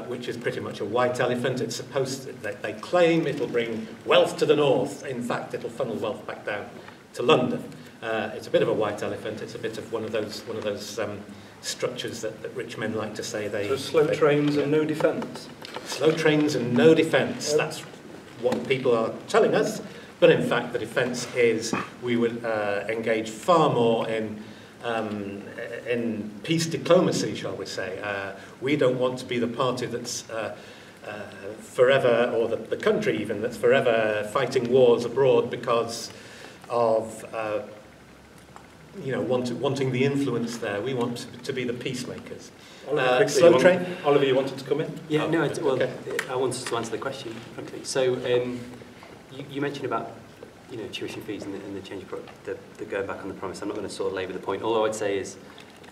which is pretty much a white elephant. It's supposed to, they claim it'll bring wealth to the north. In fact, it'll funnel wealth back down to London. It's a bit of a white elephant. It's a bit of one of those structures that rich men like to say they... So slow trains and no defence? Slow trains and no defence. That's what people are telling us. But in fact, the defence is we would engage far more in peace diplomacy, shall we say. We don't want to be the party that's forever, or the country even, that's forever fighting wars abroad because of... wanting the influence there. We want to be the peacemakers. Slow train. Oliver, you wanted to come in? Yeah, okay. I wanted to answer the question, frankly. So you mentioned about tuition fees and the change of the going back on the promise. I'm not going to sort of labour the point. All I would say is,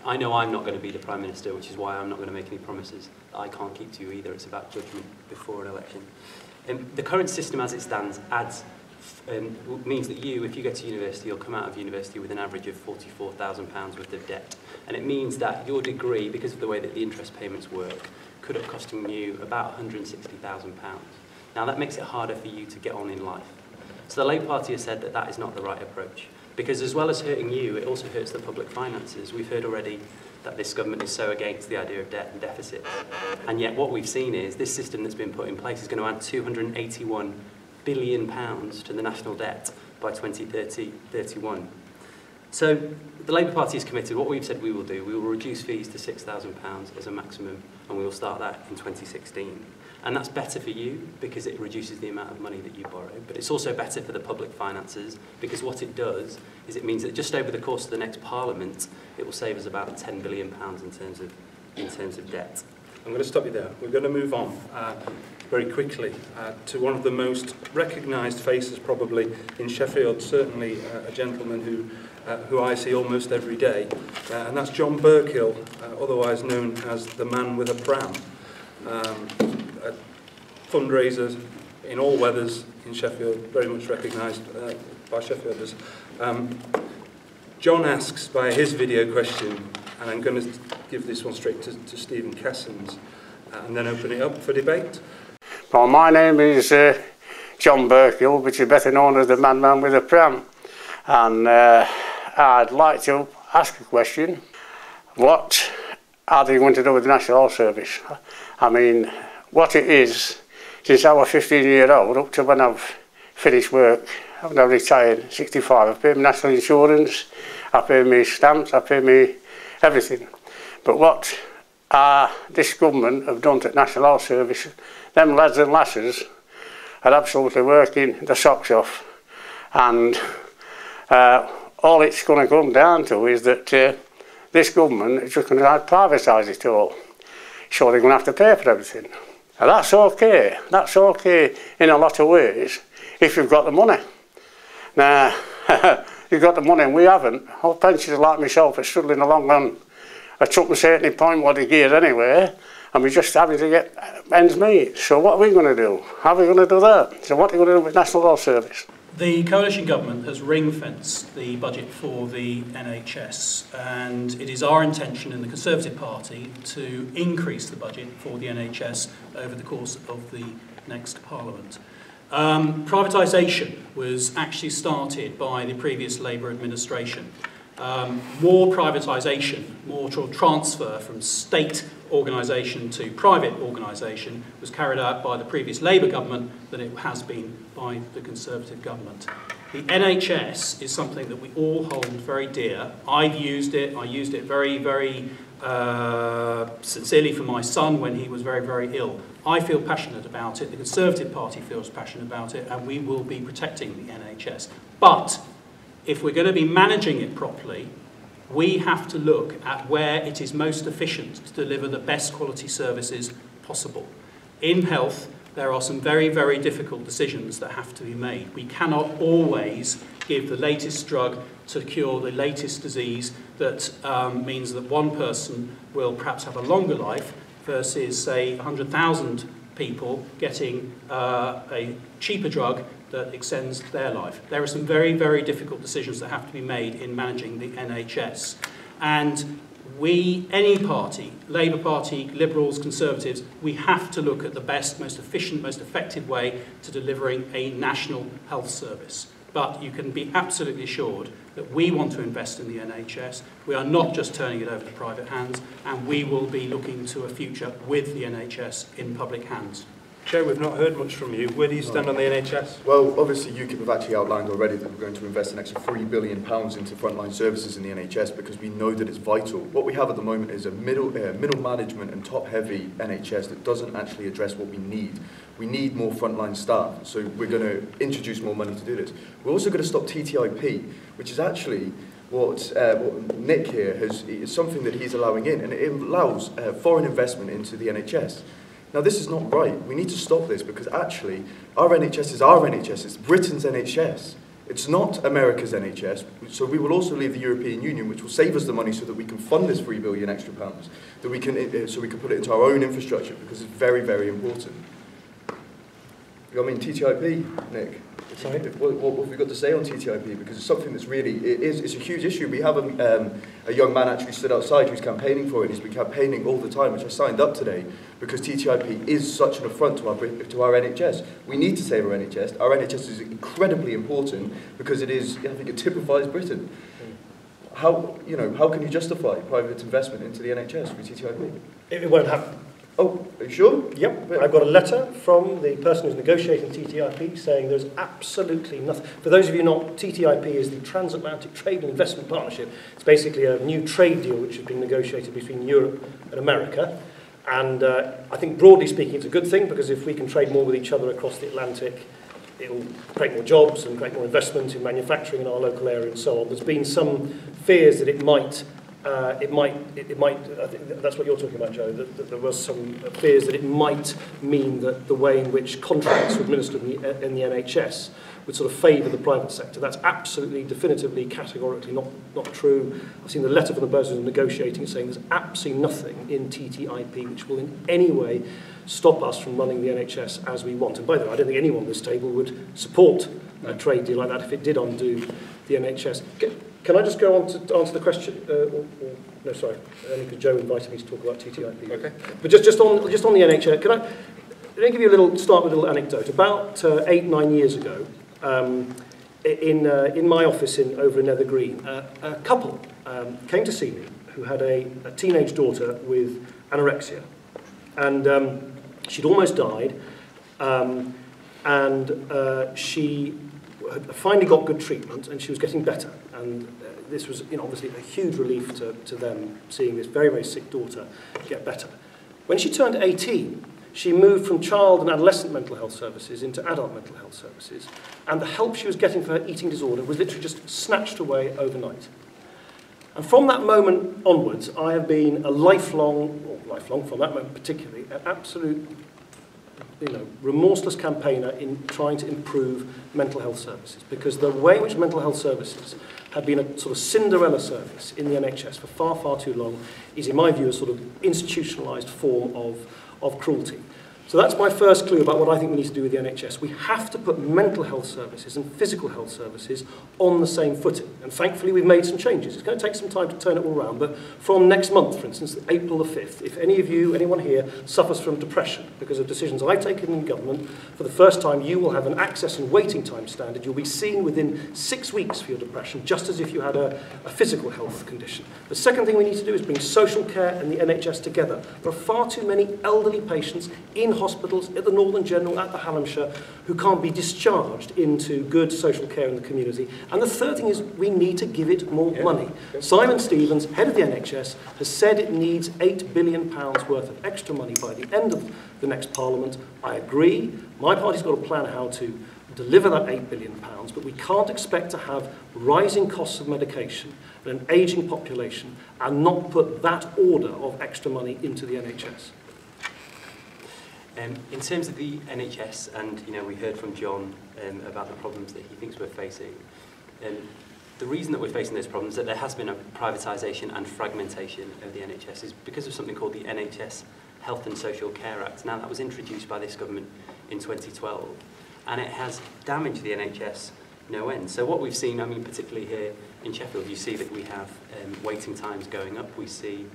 I know I'm not going to be the Prime Minister, which is why I'm not going to make any promises that I can't keep to you either. It's about judgment before an election. The current system as it stands means that if you go to university, you'll come out of university with an average of £44,000 worth of debt. And it means that your degree, because of the way that the interest payments work, could have costing you about £160,000. Now that makes it harder for you to get on in life. So the Labour Party has said that that is not the right approach. Because as well as hurting you, it also hurts the public finances. We've heard already that this government is so against the idea of debt and deficit. And yet what we've seen is this system that's been put in place is going to add £281 billion to the national debt by 2031. So the Labour Party is committed. What we've said we will do, we will reduce fees to £6,000 as a maximum, and we will start that in 2016. And that's better for you because it reduces the amount of money that you borrow, but it's also better for the public finances because what it does is it means that just over the course of the next Parliament, it will save us about £10 billion in terms of debt. I'm going to stop you there. We're going to move on very quickly to one of the most recognised faces probably in Sheffield, certainly a gentleman who I see almost every day, and that's John Birkill, otherwise known as the man with a pram. A fundraiser in all weathers in Sheffield, very much recognised by Sheffielders. John asks by his video question, and I'm going to give this one straight to Stephen Kessons, and then open it up for debate. Well, my name is John Birkill, which is better known as the man with a pram. And I'd like to ask a question. What are they going to do with the National Health Service? I mean, what it is, since I was 15-year-old, up to when I've finished work, I've now retired, 65, I pay my national insurance, I pay my stamps, I pay me everything. But what this government have done to the National Health Service, them lads and lasses are absolutely working the socks off. And all it's going to come down to is that this government is just going to privatise it all. So they're going to have to pay for everything. Now that's okay in a lot of ways if you've got the money. Now, you've got the money and we haven't. All pensioners like myself are struggling along on a truck and certainly point what they gear anyway, and we're just having to get ends meet. So what are we going to do? How are we going to do that? So what are we going to do with National Health Service? The coalition government has ring-fenced the budget for the NHS, and it is our intention in the Conservative Party to increase the budget for the NHS over the course of the next Parliament. Privatisation was actually started by the previous Labour administration. More privatisation, more transfer from state organisation to private organisation was carried out by the previous Labour government than it has been by the Conservative government. The NHS is something that we all hold very dear. I've used it. I used it very, very sincerely for my son when he was very, very ill. I feel passionate about it. The Conservative Party feels passionate about it, and we will be protecting the NHS. But if we're going to be managing it properly, we have to look at where it is most efficient to deliver the best quality services possible. In health, there are some very, very difficult decisions that have to be made. We cannot always give the latest drug to cure the latest disease that means that one person will perhaps have a longer life versus, say, 100,000 people getting a cheaper drug that extends their life. There are some very, very difficult decisions that have to be made in managing the NHS. And we, any party, Labour Party, Liberals, Conservatives, we have to look at the best, most efficient, most effective way to delivering a national health service. But you can be absolutely assured that we want to invest in the NHS. We are not just turning it over to private hands, and we will be looking to a future with the NHS in public hands. Chair, we've not heard much from you. Where do you stand on the NHS? Well, obviously UKIP have actually outlined already that we're going to invest an extra £3 billion into frontline services in the NHS because we know that it's vital. What we have at the moment is a middle management and top-heavy NHS that doesn't actually address what we need. We need more frontline staff, so we're going to introduce more money to do this. We're also going to stop TTIP, which is actually what Nick here is something that he's allowing in, and it allows foreign investment into the NHS. Now, this is not right. We need to stop this because actually our NHS is our NHS. It's Britain's NHS. It's not America's NHS. So we will also leave the European Union, which will save us the money so that we can fund this £3 billion extra pounds, that we can, so we can put it into our own infrastructure because it's very, very important. I mean, TTIP, Nick. Sorry? What have we got to say on TTIP? Because it's something that's really, it's a huge issue. We have a young man actually stood outside who's campaigning for it. He's been campaigning all the time, which I signed up today, because TTIP is such an affront to our NHS. We need to save our NHS. Our NHS is incredibly important because it is, I think it typifies Britain. How can you justify private investment into the NHS for TTIP? It won't happen. Oh, are you sure? Yep. I've got a letter from the person who's negotiating TTIP saying there's absolutely nothing. For those of you not, TTIP is the Transatlantic Trade and Investment Partnership. It's basically a new trade deal which has been negotiated between Europe and America. And I think broadly speaking it's a good thing because if we can trade more with each other across the Atlantic, it will create more jobs and create more investment in manufacturing in our local area and so on. There's been some fears that it might, I think that's what you're talking about, Joe, that there was some fears that it might mean that the way in which contracts are administered in the NHS would sort of favour the private sector. That's absolutely, definitively, categorically not true. I've seen the letter from the person who's negotiating saying there's absolutely nothing in TTIP which will in any way stop us from running the NHS as we want. And by the way, I don't think anyone at this table would support a trade deal like that if it did undo the NHS. Can I just go on to answer the question? No, sorry, only because Joe invited me to talk about TTIP. Okay. But just on the NHS, let me give you start with a little anecdote. About 8-9 years ago, in my office over in Nether Green, a couple came to see me who had a teenage daughter with anorexia. And she'd almost died, she had finally got good treatment, and she was getting better. And this was, obviously a huge relief to them, seeing this very, very sick daughter get better. When she turned 18, she moved from child and adolescent mental health services into adult mental health services, and the help she was getting for her eating disorder was literally just snatched away overnight. And from that moment onwards, I have been a lifelong, from that moment particularly, an absolute, remorseless campaigner in trying to improve mental health services, because the way in which mental health services have been a sort of Cinderella service in the NHS for far, far too long is, in my view, a sort of institutionalised form of cruelty. So that's my first clue about what I think we need to do with the NHS. We have to put mental health services and physical health services on the same footing. And thankfully, we've made some changes. It's going to take some time to turn it all around. But from next month, for instance, April the 5th, if anyone here, suffers from depression because of decisions I've taken in government, for the first time, you will have an access and waiting time standard. You'll be seen within 6 weeks for your depression, just as if you had a physical health condition. The second thing we need to do is bring social care and the NHS together. There are far too many elderly patients in hospitals, at the Northern General, at the Hallamshire, who can't be discharged into good social care in the community. And the third thing is we need to give it more money. Simon Stevens, head of the NHS, has said it needs £8 billion worth of extra money by the end of the next Parliament. I agree. My party's got a plan how to deliver that £8 billion, but we can't expect to have rising costs of medication and an ageing population and not put that order of extra money into the NHS. In terms of the NHS, and we heard from John about the problems that he thinks we're facing, the reason that we're facing those problems, that there has been a privatisation and fragmentation of the NHS, is because of something called the NHS Health and Social Care Act. Now, that was introduced by this government in 2012, and it has damaged the NHS no end. So what we've seen, particularly here in Sheffield, you see that we have waiting times going up. We see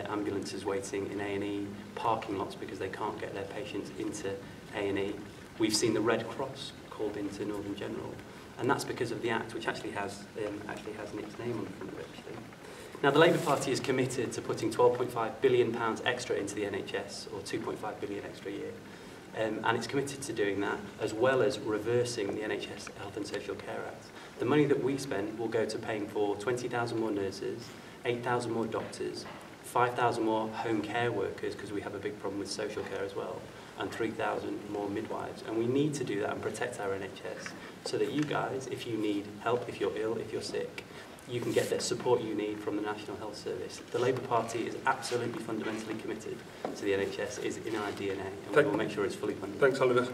ambulances waiting in A&E, parking lots because they can't get their patients into A&E. We've seen the Red Cross called into Northern General, and that's because of the Act, which actually has Nick's name on the front of it. Actually. Now, the Labour Party is committed to putting £12.5 billion extra into the NHS, or £2.5 billion extra a year, and it's committed to doing that, as well as reversing the NHS Health and Social Care Act. The money that we spend will go to paying for 20,000 more nurses, 8,000 more doctors, 5,000 more home care workers, because we have a big problem with social care as well, and 3,000 more midwives. And we need to do that and protect our NHS so that you guys, if you need help, if you're ill, if you're sick, you can get the support you need from the National Health Service. The Labour Party is absolutely fundamentally committed to the NHS, is in our DNA, and we will make sure it's fully funded. Thanks, Oliver.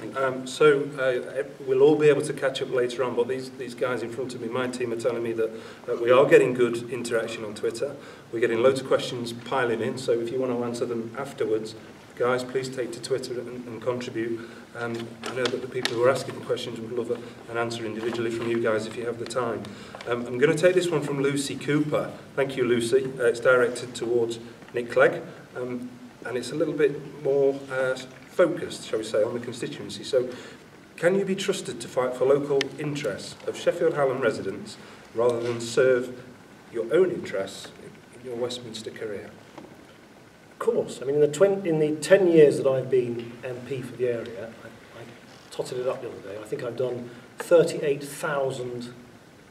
We'll all be able to catch up later on, but these guys in front of me, my team, are telling me that we are getting good interaction on Twitter. We're getting loads of questions piling in, so if you want to answer them afterwards, guys, please take to Twitter and contribute. I know that the people who are asking the questions would love an answer individually from you guys if you have the time. I'm going to take this one from Lucy Cooper. Thank you, Lucy. It's directed towards Nick Clegg, and it's a little bit more focused, shall we say, on the constituency. So, can you be trusted to fight for local interests of Sheffield Hallam residents rather than serve your own interests in your Westminster career? Of course. In the 10 years that I've been MP for the area, I totted it up the other day. I think I've done 38,000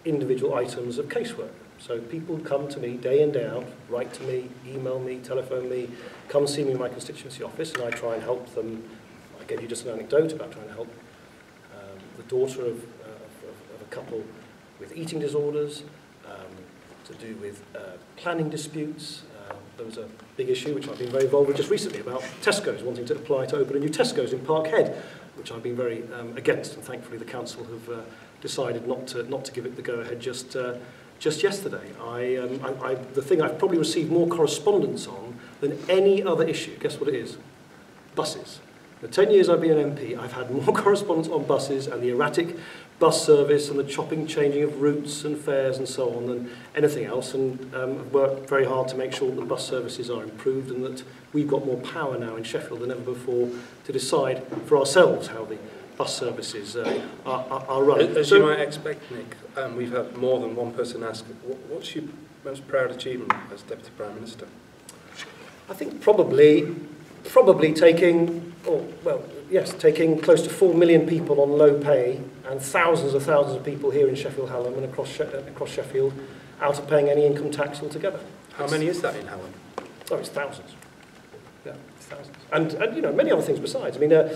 individual items of casework. So people come to me day in, day out, write to me, email me, telephone me, come see me in my constituency office, and I try and help them. I gave you just an anecdote about trying to help the daughter of a couple with eating disorders, to do with planning disputes. There was a big issue which I've been very involved with just recently about Tesco's wanting to apply to open a new Tesco's in Parkhead, which I've been very against, and thankfully the council have decided not to give it the go-ahead just yesterday. The thing I've probably received more correspondence on than any other issue, guess what it is? Buses. In the 10 years I've been an MP, I've had more correspondence on buses and the erratic bus service and the chopping, changing of routes and fares and so on than anything else, and I've worked very hard to make sure that bus services are improved and that we've got more power now in Sheffield than ever before to decide for ourselves how the bus services are run. As you might expect, Nick, we've had more than one person ask, what's your most proud achievement as Deputy Prime Minister? I think probably taking, taking close to 4 million people on low pay and thousands of people here in Sheffield Hallam and across Sheffield out of paying any income tax altogether. How many is that in Hallam? Oh, it's thousands. Yeah, it's thousands. And you know, many other things besides. I mean,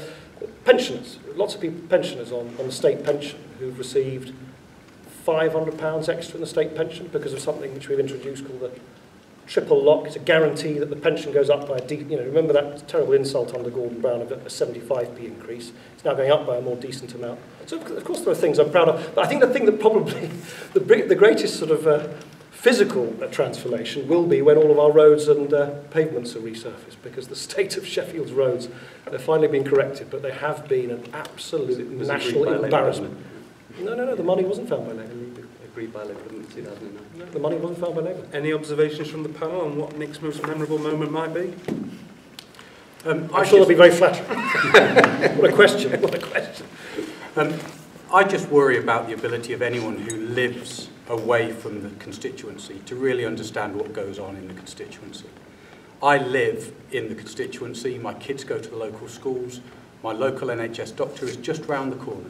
pensioners, lots of people, pensioners on the state pension who've received £500 extra in the state pension because of something which we've introduced called the triple lock. It's a guarantee that the pension goes up by remember that terrible insult under Gordon Brown of a 75p increase. It's now going up by a more decent amount. So of course there are things I'm proud of, but I think the thing that probably the greatest sort of physical transformation will be when all of our roads and pavements are resurfaced, because the state of Sheffield's roads, they're finally being corrected, but they have been an absolute national embarrassment. No, the money wasn't found by Labour. Agreed by Labour in 2009. No, the money wasn't found by Labour. Any observations from the panel on what Nick's most memorable moment might be? I'm sure it'll be very flattering. What a question, what a question. I just worry about the ability of anyone who lives away from the constituency to really understand what goes on in the constituency. I live in the constituency, my kids go to the local schools, my local NHS doctor is just round the corner.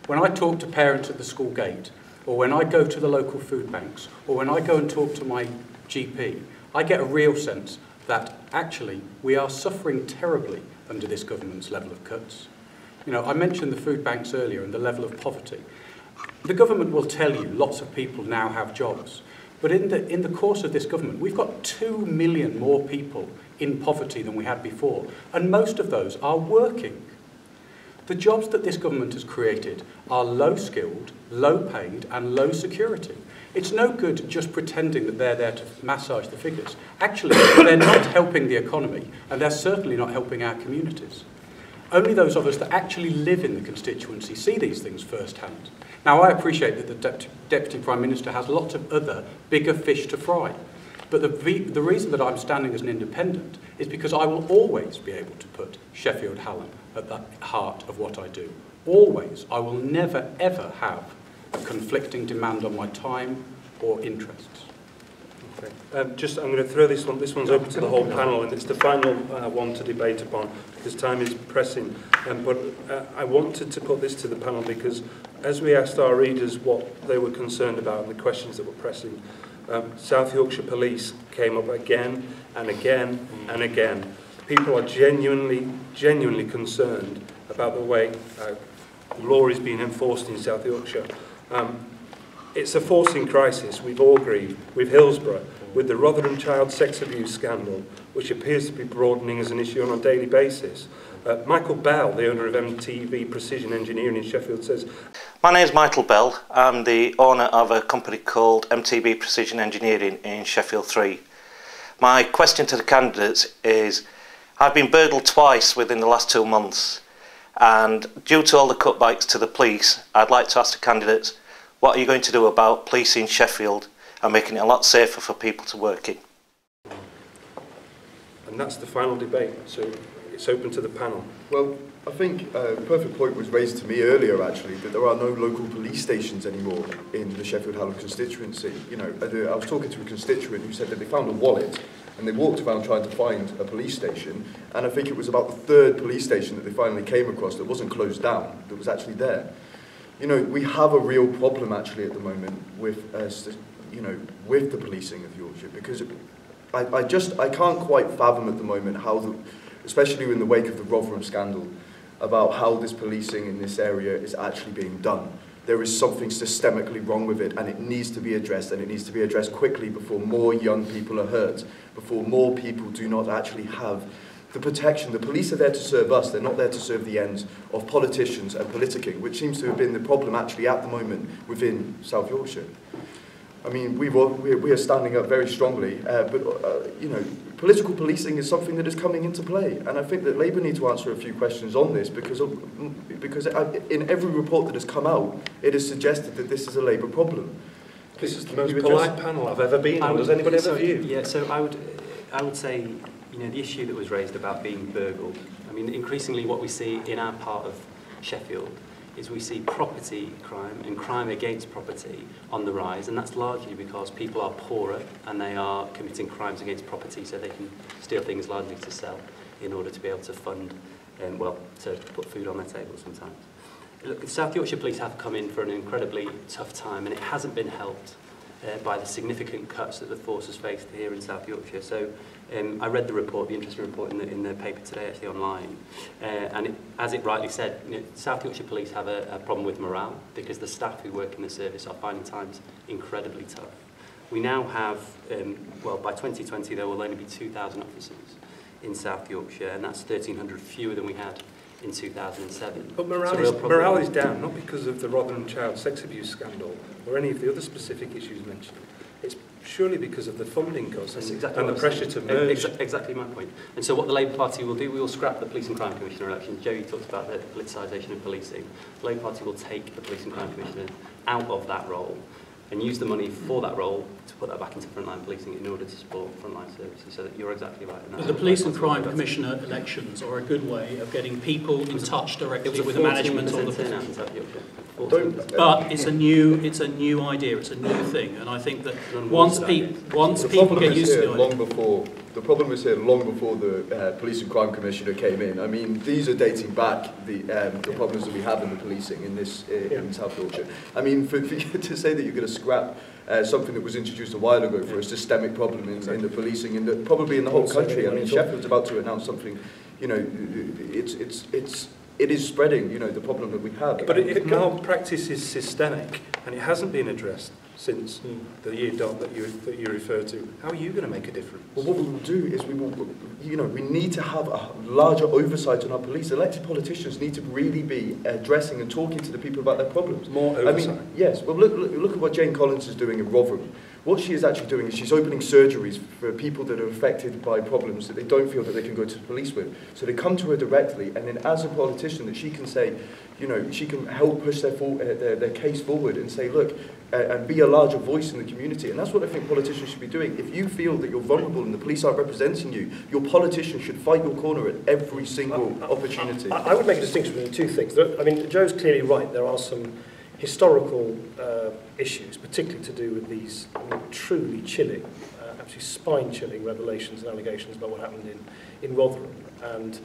When I talk to parents at the school gate, or when I go to the local food banks, or when I go and talk to my GP, I get a real sense that actually we are suffering terribly under this government's level of cuts. You know, I mentioned the food banks earlier and the level of poverty. The government will tell you lots of people now have jobs, but in the course of this government, we've got 2 million more people in poverty than we had before, and most of those are working. The jobs that this government has created are low-skilled, low-paid and low security. It's no good just pretending that they're there to massage the figures. Actually, they're not helping the economy, and they're certainly not helping our communities. Only those of us that actually live in the constituency see these things firsthand. Now, I appreciate that the Deputy Prime Minister has lots of other bigger fish to fry. But the reason that I'm standing as an independent is because I will always be able to put Sheffield Hallam at the heart of what I do. Always. I will never, ever have a conflicting demand on my time or interests. Okay. I'm going to throw this one. This one's open to the whole panel, and it's the final one to debate upon because time is pressing. But I wanted to put this to the panel because as we asked our readers what they were concerned about and the questions that were pressing, South Yorkshire Police came up again and again and again. People are genuinely concerned about the way law is being enforced in South Yorkshire. It's a forcing crisis, we've all agreed, with Hillsborough, with the Rotherham child sex abuse scandal, which appears to be broadening as an issue on a daily basis. Michael Bell, the owner of MTV Precision Engineering in Sheffield, says... My name is Michael Bell. I'm the owner of a company called MTV Precision Engineering in Sheffield 3. My question to the candidates is, I've been burgled twice within the last 2 months, and due to all the cutbacks to the police, I'd like to ask the candidates, what are you going to do about policing Sheffield and making it a lot safer for people to work in? And that's the final debate, so it's open to the panel. Well, I think a perfect point was raised to me earlier, actually, that there are no local police stations anymore in the Sheffield Hallam constituency. You know, I was talking to a constituent who said that they found a wallet and they walked around trying to find a police station, and I think it was about the 3rd police station that they finally came across that wasn't closed down, that was actually there. You know, we have a real problem actually at the moment with, with the policing of Yorkshire, because I can't quite fathom at the moment how, especially in the wake of the Rotherham scandal, about how this policing in this area is actually being done. There is something systemically wrong with it, and it needs to be addressed, and it needs to be addressed quickly before more young people are hurt, before more people do not actually have the protection. The police are there to serve us, they're not there to serve the ends of politicians and politicking, which seems to have been the problem actually at the moment within South Yorkshire. I mean, we are standing up very strongly, but you know, political policing is something that is coming into play, and I think that Labour need to answer a few questions on this because in every report that has come out, it is suggested that this is a Labour problem. This is the most polite panel I've ever been on. Does anybody ever view? Yeah, so I would say, you know, the issue that was raised about being burgled. I mean, increasingly what we see in our part of Sheffield is we see property crime and crime against property on the rise, and that's largely because people are poorer and they are committing crimes against property, so they can steal things largely to sell in order to be able to fund, well, to put food on their table sometimes. Look, the South Yorkshire Police have come in for an incredibly tough time, and it hasn't been helped by the significant cuts that the force has faced here in South Yorkshire. So I read the report, the interesting report in the paper today, actually online, and as it rightly said, South Yorkshire Police have a problem with morale because the staff who work in the service are finding times incredibly tough. We now have, well, by 2020 there will only be 2,000 officers in South Yorkshire, and that's 1,300 fewer than we had in 2007. But morale is down, not because of the Rotherham child sex abuse scandal or any of the other specific issues mentioned. It's surely because of the funding costs and the pressure to merge. Exactly my point. And so what the Labour Party will do, we will scrap the Police and Crime Commissioner election. Joey talked about the politicisation of policing. The Labour Party will take the Police and Crime Commissioner out of that role and use the money for that role to put that back into frontline policing in order to support frontline services. So that you're exactly right. But the Police and Crime Commissioner elections are a good way of getting people in touch directly with the management of the. But it's a new idea. It's a new thing, and I think that once people get used to it. The problem is here long before the Police and Crime Commissioner came in. I mean, these are dating back the problems that we have in the policing in South Yorkshire. I mean, for you to say that you're going to scrap something that was introduced a while ago for a systemic problem in the policing, probably in the whole country. I mean, Sheffield's about to announce something. You know, it is spreading. You know, the problem that we have. But if malpractice is systemic and it hasn't been addressed since the year dot that you refer to, how are you going to make a difference? Well, what we will do is we need to have a larger oversight on our police. Elected politicians need to really be addressing and talking to the people about their problems. More oversight. I mean, yes. Well, look at what Jane Collins is doing in Rotherham. What she is actually doing is she's opening surgeries for people that are affected by problems that they don't feel that they can go to the police with. So they come to her directly, and then as a politician, that she can say, you know, she can help push their case forward and say, look, and be a larger voice in the community. And that's what I think politicians should be doing. If you feel that you're vulnerable and the police aren't representing you, your politician should fight your corner at every single opportunity. I would make a distinction between two things. I mean, Joe's clearly right. There are some historical issues, particularly to do with these truly chilling, absolutely spine-chilling revelations and allegations about what happened in Rotherham, and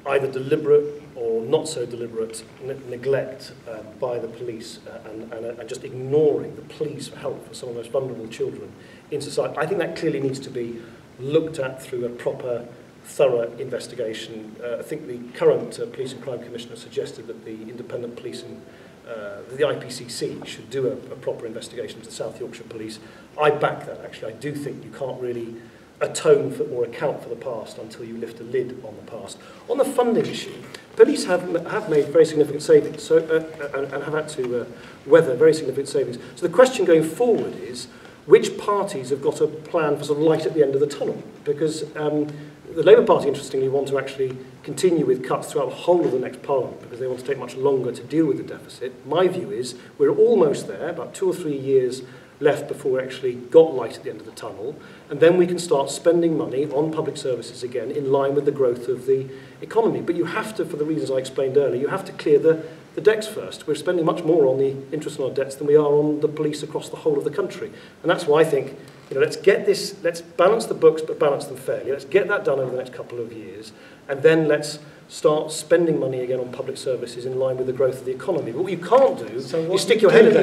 either deliberate or not so deliberate neglect by the police and just ignoring the pleas for help for some of the most vulnerable children in society. I think that clearly needs to be looked at through a proper, thorough investigation. I think the current Police and Crime Commissioner suggested that the independent policing the IPCC should do a proper investigation into the South Yorkshire Police. I back that, actually. I do think you can't really atone for or account for the past until you lift a lid on the past. On the funding issue, police have made very significant savings and have had to weather very significant savings. So the question going forward is, which parties have got a plan for sort of light at the end of the tunnel? Because the Labour Party, interestingly, want to actually continue with cuts throughout the whole of the next Parliament because they want to take much longer to deal with the deficit. My view is we're almost there, about 2 or 3 years left before we actually got light at the end of the tunnel, and then we can start spending money on public services again in line with the growth of the economy. But you have to, for the reasons I explained earlier, you have to clear the decks first. We're spending much more on the interest on our debts than we are on the police across the whole of the country. And that's why I think, you know, let's balance the books but balance them fairly. Let's get that done over the next couple of years, and then let's start spending money again on public services in line with the growth of the economy. But what you can't do is stick your head in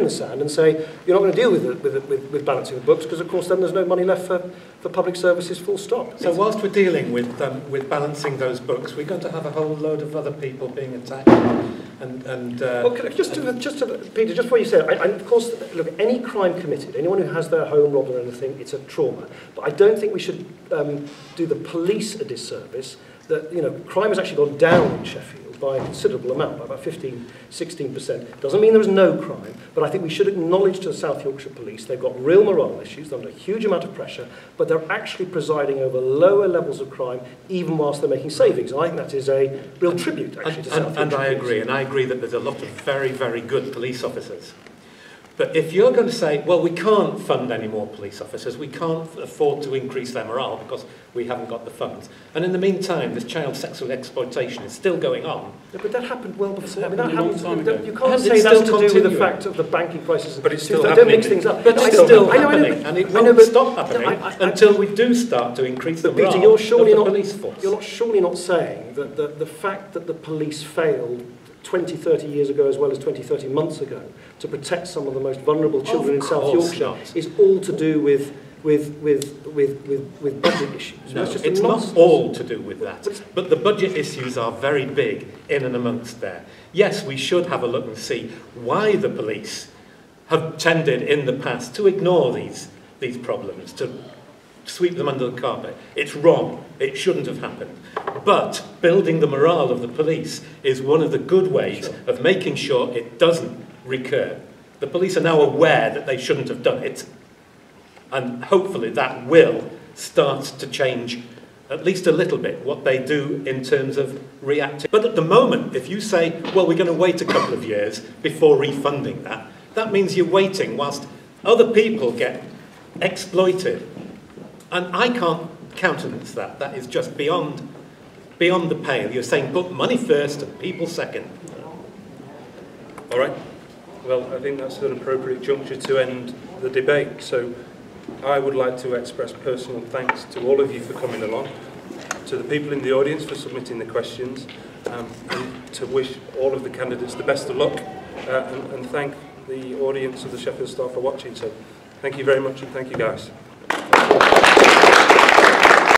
the sand and say you're not going to deal with balancing the books, because of course then there's no money left for public services, full stop. So whilst we're dealing with balancing those books, we're going to have a whole load of other people being attacked. Well, just to Peter, just before you say it, of course, look, any crime committed, anyone who has their home robbed or anything, it's a trauma. But I don't think we should do the police a disservice. That, you know, crime has actually gone down in Sheffield by a considerable amount, by about 15-16%. Doesn't mean there was no crime, but I think we should acknowledge to the South Yorkshire Police they've got real morale issues, they're under a huge amount of pressure, but they're actually presiding over lower levels of crime even whilst they're making savings. And I think that is a real tribute, actually, to South Yorkshire And I Police. agree, and I agree that there's a lot of very, very good police officers. But if you're going to say, well, we can't fund any more police officers, we can't afford to increase their morale because we haven't got the funds, and in the meantime this child sexual exploitation is still going on. Yeah, but that happened well before. I mean, happened a long time ago. You can't And say it's that's still to do with the continuing. fact of the banking crisis. But it's still Don't happening. mix things up. But it's I still know, happening, and it won't stop happening until we do start to increase the But Peter, morale you're surely of the not, police force. you're not surely not saying that the fact that the police failed 20, 30 years ago as well as 20, 30 months ago to protect some of the most vulnerable children in South course Yorkshire not. is all to do with budget issues. No, That's just it's nonsense. not all to do with that. But the budget issues are very big in and amongst there. Yes, we should have a look and see why the police have tended in the past to ignore these problems, to sweep them under the carpet. It's wrong. It shouldn't have happened. But building the morale of the police is one of the good ways of making sure it doesn't recur. The police are now aware that they shouldn't have done it, and hopefully that will start to change at least a little bit what they do in terms of reacting. But at the moment, if you say, well, we're going to wait a couple of years before refunding that, that means you're waiting whilst other people get exploited. And I can't countenance that. That is just beyond the pale. You're saying put money first and people second. All right. Well, I think that's an appropriate juncture to end the debate. So I would like to express personal thanks to all of you for coming along, to the people in the audience for submitting the questions, and to wish all of the candidates the best of luck, and thank the audience of the Sheffield Star for watching. So thank you very much, and thank you guys.